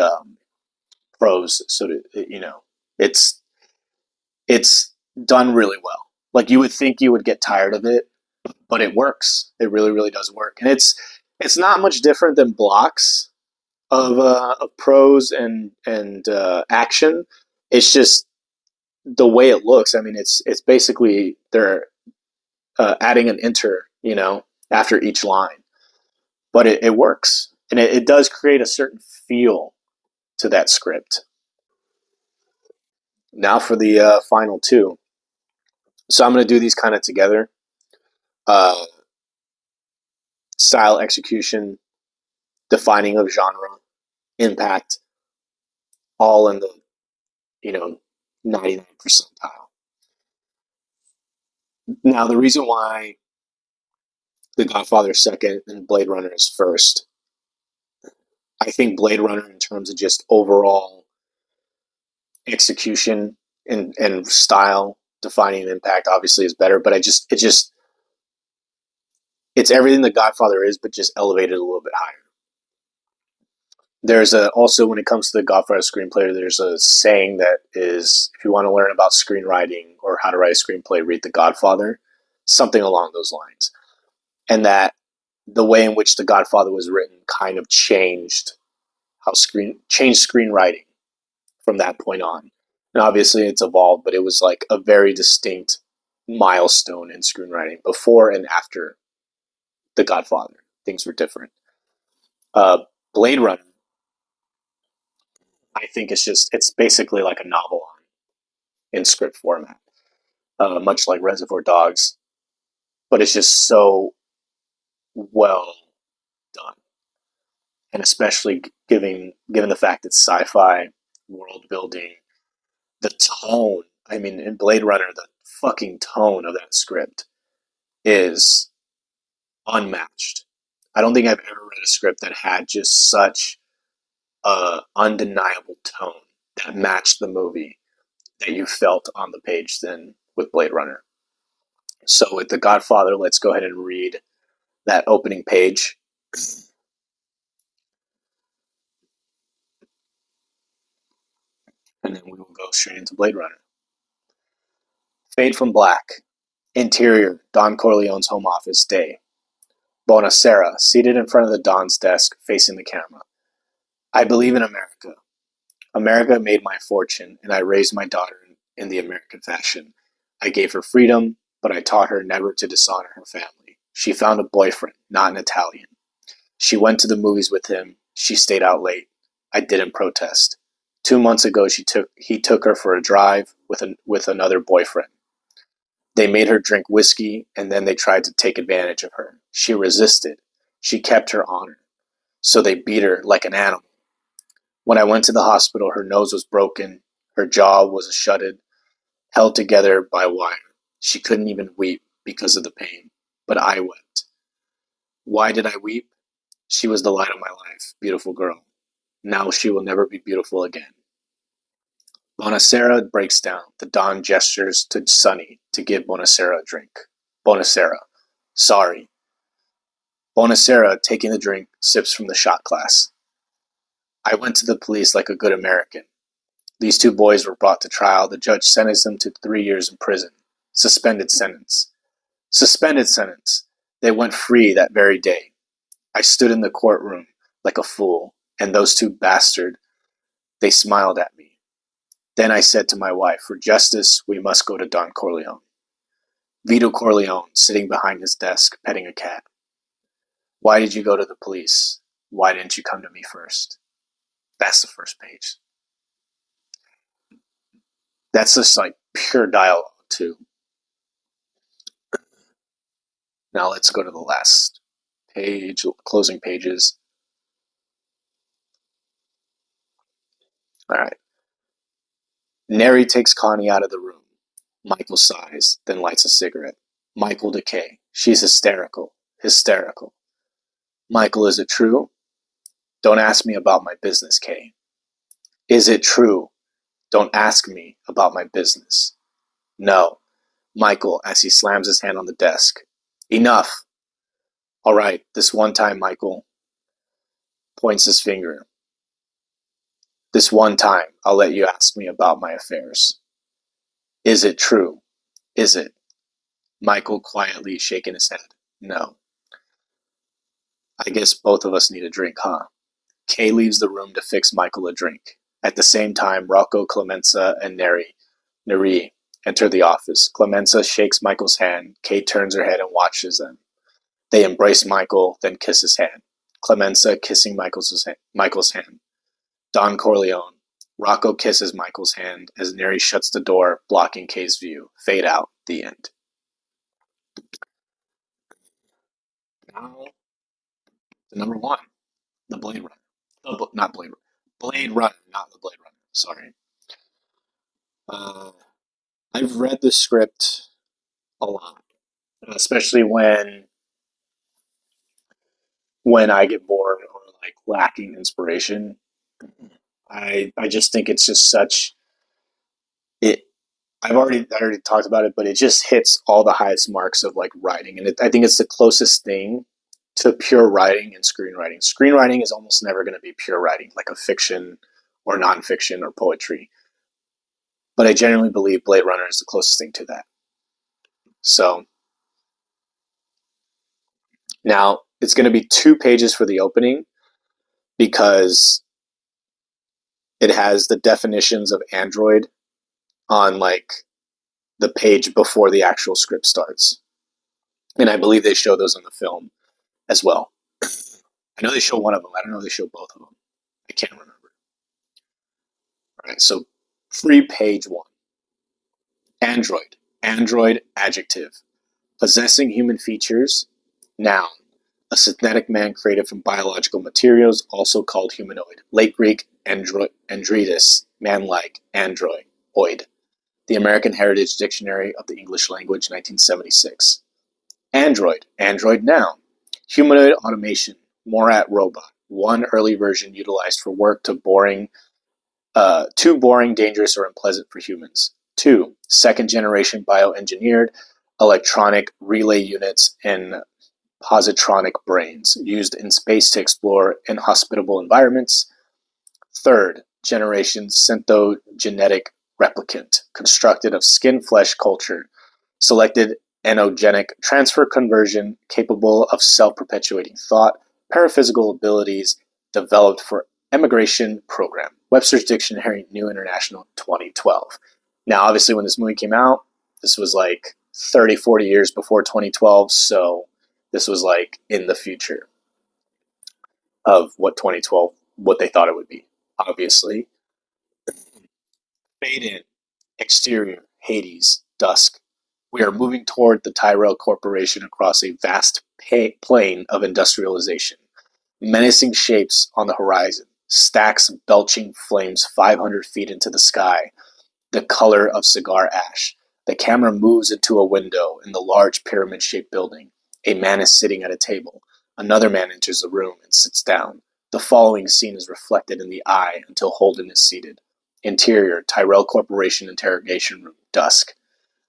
prose. So to, it's it's done really well. Like you would think you would get tired of it, but it works. It really really does work, and it's not much different than blocks of prose and action. It's just the way it looks. I mean, it's basically they're adding an enter, after each line, but it works, and it does create a certain feel to that script. Now for the final two. So I'm going to do these kind of together. Uh, Style, execution, defining of genre, impact, all in the 99 percentile. Now the reason why The Godfather is second and Blade Runner is first, I think Blade Runner in terms of just overall execution and style, defining impact obviously is better, but it's everything The Godfather is, but just elevated a little bit higher. There's also, when it comes to the Godfather screenplay, there's a saying that is, if you want to learn about screenwriting or how to write a screenplay, read The Godfather, something along those lines. And that the way in which The Godfather was written kind of changed screenwriting from that point on. And obviously it's evolved, but it was like a very distinct milestone in screenwriting before and after The Godfather. Things were different. Uh, Blade Runner, I think it's basically like a novel in script format, much like Reservoir Dogs, but it's just so well done, and especially given the fact it's sci-fi, world building, the tone. I mean, in Blade Runner, the fucking tone of that script is unmatched. I don't think I've ever read a script that had just such a undeniable tone that matched the movie that you felt on the page than with Blade Runner. So with The Godfather, let's go ahead and read that opening page. And then we will go straight into Blade Runner. Fade from black. Interior, Don Corleone's home office, day. Bonacera, seated in front of the Don's desk, facing the camera. I believe in America. America made my fortune, and I raised my daughter in the American fashion. I gave her freedom, but I taught her never to dishonor her family. She found a boyfriend, not an Italian. She went to the movies with him. She stayed out late. I didn't protest. 2 months ago, he took her for a drive with another boyfriend. They made her drink whiskey, and then they tried to take advantage of her. She resisted. She kept her honor. So they beat her like an animal. When I went to the hospital, her nose was broken, her jaw was shutted, held together by wire. She couldn't even weep because of the pain. But I wept. Why did I weep? She was the light of my life, beautiful girl. Now she will never be beautiful again. Bonacera breaks down. The Don gestures to Sonny to give Bonacera a drink. Bonacera. Sorry. Bonacera, taking the drink, sips from the shot glass. I went to the police like a good American. These two boys were brought to trial. The judge sentenced them to 3 years in prison. Suspended sentence. Suspended sentence. They went free that very day. I stood in the courtroom like a fool, and those two bastards, they smiled at me. Then I said to my wife, for justice, we must go to Don Corleone. Vito Corleone, sitting behind his desk, petting a cat. Why did you go to the police? Why didn't you come to me first? That's the first page. That's just like pure dialogue, too. Now let's go to the last page, closing pages. All right. Neri takes Connie out of the room. Michael sighs, then lights a cigarette. Michael decay. She's hysterical. Hysterical. Michael, is it true? Don't ask me about my business, Kay. Is it true? Don't ask me about my business. No. Michael, as he slams his hand on the desk. Enough. All right, this one time, Michael. Points his finger. This one time, I'll let you ask me about my affairs. Is it true? Is it? Michael quietly shaking his head. No. I guess both of us need a drink, huh? Kay leaves the room to fix Michael a drink. At the same time, Rocco, Clemenza, and Neri enter the office. Clemenza shakes Michael's hand. Kay turns her head and watches them. They embrace Michael, then kiss his hand. Clemenza kissing Michael's hand. Don Corleone. Rocco kisses Michael's hand as Neri shuts the door, blocking Kay's view. Fade out. The end. Now, the number one, the Blade Runner. Not Blade Runner. Blade Runner, not the Blade Runner. Sorry. Uh, I've read the script a lot, especially when I get bored or like lacking inspiration. I just think it's just such it. I already talked about it, but it just hits all the highest marks of like writing, and I think it's the closest thing to pure writing and screenwriting. Screenwriting is almost never going to be pure writing, like a fiction or nonfiction or poetry. But I genuinely believe Blade Runner is the closest thing to that. So now it's going to be 2 pages for the opening because it has the definitions of Android on like the page before the actual script starts. And I believe they show those on the film as well. I know they show one of them. I don't know if they show both of them. I can't remember. All right, so free page 1. Android. Android, adjective. Possessing human features, noun. A synthetic man created from biological materials, also called humanoid. Late Greek, androides, man-like, androi, oid. The American Heritage Dictionary of the English Language, 1976. Android, android noun. Humanoid automation, Morat robot. One early version utilized for work too boring, dangerous, or unpleasant for humans. 2. Second generation bioengineered electronic relay units and positronic brains used in space to explore inhospitable environments. Third generation synthegenetic replicant, constructed of skin flesh culture, selected enogenic transfer conversion, capable of self-perpetuating thought, paraphysical abilities, developed for emigration program. Webster's Dictionary, New International, 2012. Now, obviously, when this movie came out, this was like 30, 40 years before 2012, so this was like in the future of what 2012, what they thought it would be, obviously. Fade in. Exterior, Hades, dusk. We are moving toward the Tyrell Corporation across a vast plain of industrialization. Menacing shapes on the horizon, stacks of belching flames 500 feet into the sky, the color of cigar ash. The camera moves into a window in the large pyramid shaped building. A man is sitting at a table. Another man enters the room and sits down. The following scene is reflected in the eye until Holden is seated. Interior, Tyrell Corporation interrogation room, dusk.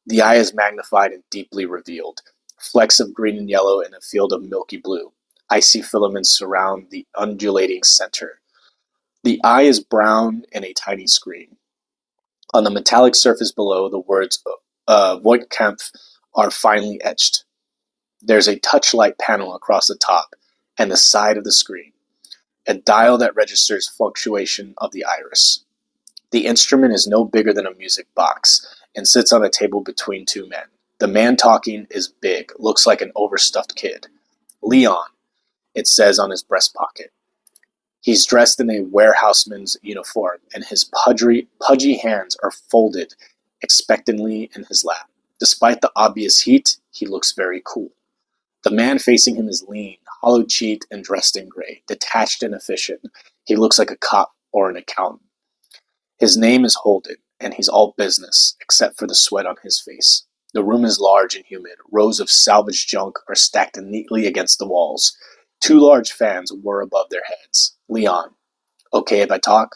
The eye is magnified and deeply revealed. Flecks of green and yellow in a field of milky blue. Icy filaments surround the undulating center. The eye is brown in a tiny screen. On the metallic surface below, the words Voigtkampf are finely etched. There's a touchlight panel across the top and the side of the screen, a dial that registers fluctuation of the iris. The instrument is no bigger than a music box and sits on a table between two men. The man talking is big, looks like an overstuffed kid. Leon, it says on his breast pocket. He's dressed in a warehouseman's uniform, and his pudgy hands are folded expectantly in his lap. Despite the obvious heat, he looks very cool. The man facing him is lean, hollow-cheeked, and dressed in gray, detached and efficient. He looks like a cop or an accountant. His name is Holden, and he's all business, except for the sweat on his face. The room is large and humid. Rows of salvaged junk are stacked neatly against the walls. Two large fans whir above their heads. Leon, okay if I talk?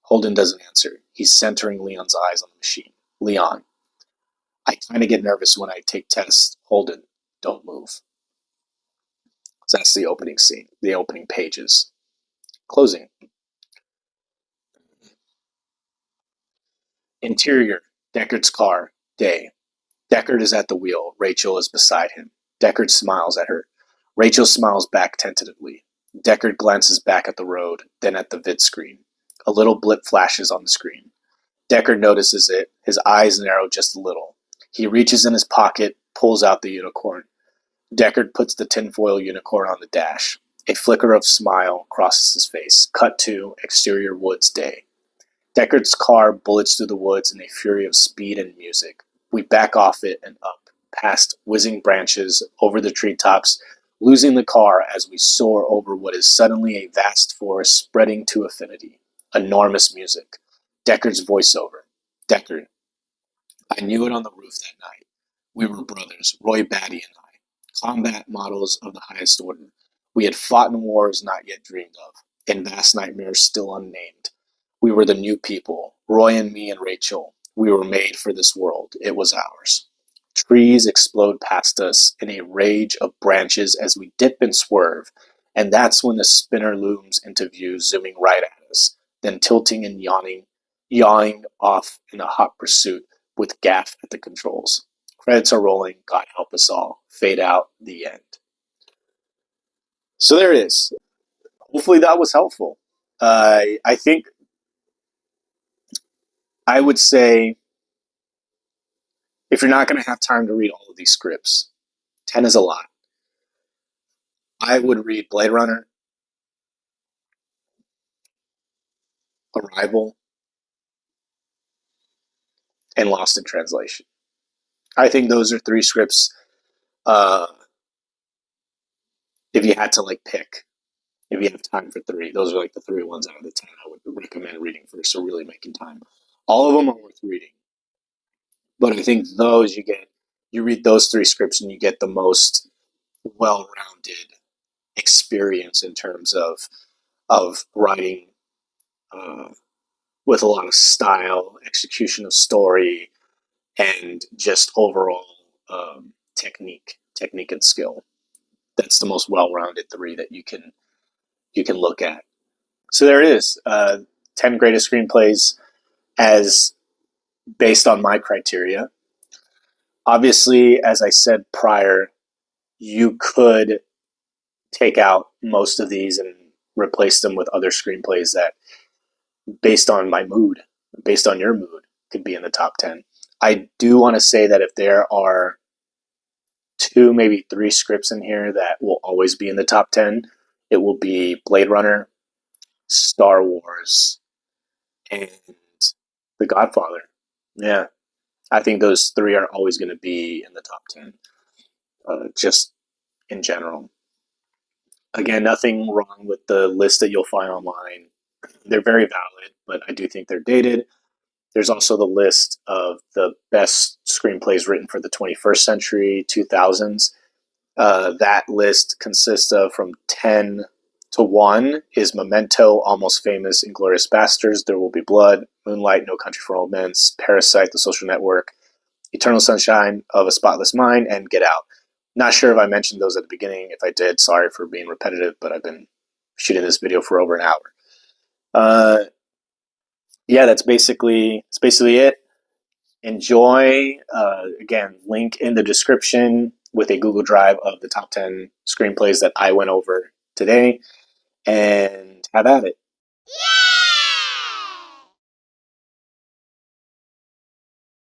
Holden doesn't answer. He's centering Leon's eyes on the machine. Leon, I kind of get nervous when I take tests. Holden, don't move. So that's the opening scene, the opening pages. Closing. Interior, Deckard's car, day. Deckard is at the wheel. Rachel is beside him. Deckard smiles at her. Rachel smiles back tentatively. Deckard glances back at the road, then at the vid screen. A little blip flashes on the screen. Deckard notices it. His eyes narrow just a little. He reaches in his pocket, pulls out the unicorn. Deckard puts the tinfoil unicorn on the dash. A flicker of smile crosses his face. Cut to exterior woods day. Deckard's car bullets through the woods in a fury of speed and music. We back off it and up, past whizzing branches, over the treetops, losing the car as we soar over what is suddenly a vast forest spreading to infinity. Enormous music. Deckard's voiceover. Deckard, I knew it on the roof that night. We were brothers, Roy Batty and I, combat models of the highest order. We had fought in wars not yet dreamed of, in vast nightmares still unnamed. We were the new people, Roy and me and Rachel. We were made for this world. It was ours. Trees explode past us in a rage of branches as we dip and swerve, and that's when the spinner looms into view, zooming right at us, then tilting and yawing off in a hot pursuit with Gaff at the controls. Credits are rolling. God help us all. Fade out. The end. So there it is. Hopefully that was helpful. I think I would say if you're not going to have time to read all of these scripts, 10 is a lot. I would read Blade Runner, Arrival, and Lost in Translation. I think those are three scripts. Uh, if you had to like pick, if you have time for three, those are like the three ones out of the 10 I would recommend reading first. So really making time. All of them are worth reading, but I think those you read those three scripts and you get the most well-rounded experience in terms of writing uh, with a lot of style, execution of story, and just overall technique and skill. That's the most well-rounded three that you can look at. So there it is. 10 greatest screenplays as based on my criteria. Obviously, as I said prior, you could take out most of these and replace them with other screenplays that, based on my mood, based on your mood, could be in the top 10. I do want to say that if there are two, maybe three scripts in here that will always be in the top 10, it will be Blade Runner, Star Wars, and The Godfather. Yeah, I think those three are always going to be in the top 10, just in general. Again, nothing wrong with the list that you'll find online. They're very valid, but I do think they're dated. There's also the list of the best screenplays written for the 21st century, 2000s. That list consists of from 10 to 1 is Memento, Almost Famous, Inglorious Bastards, There Will Be Blood, Moonlight, No Country for Old Men, Parasite, The Social Network, Eternal Sunshine of a Spotless Mind, and Get Out. Not sure if I mentioned those at the beginning. If I did, sorry for being repetitive, but I've been shooting this video for over an hour. Uh, yeah, that's basically it. Enjoy. Again, link in the description with a Google Drive of the top 10 screenplays that I went over today, and have at it.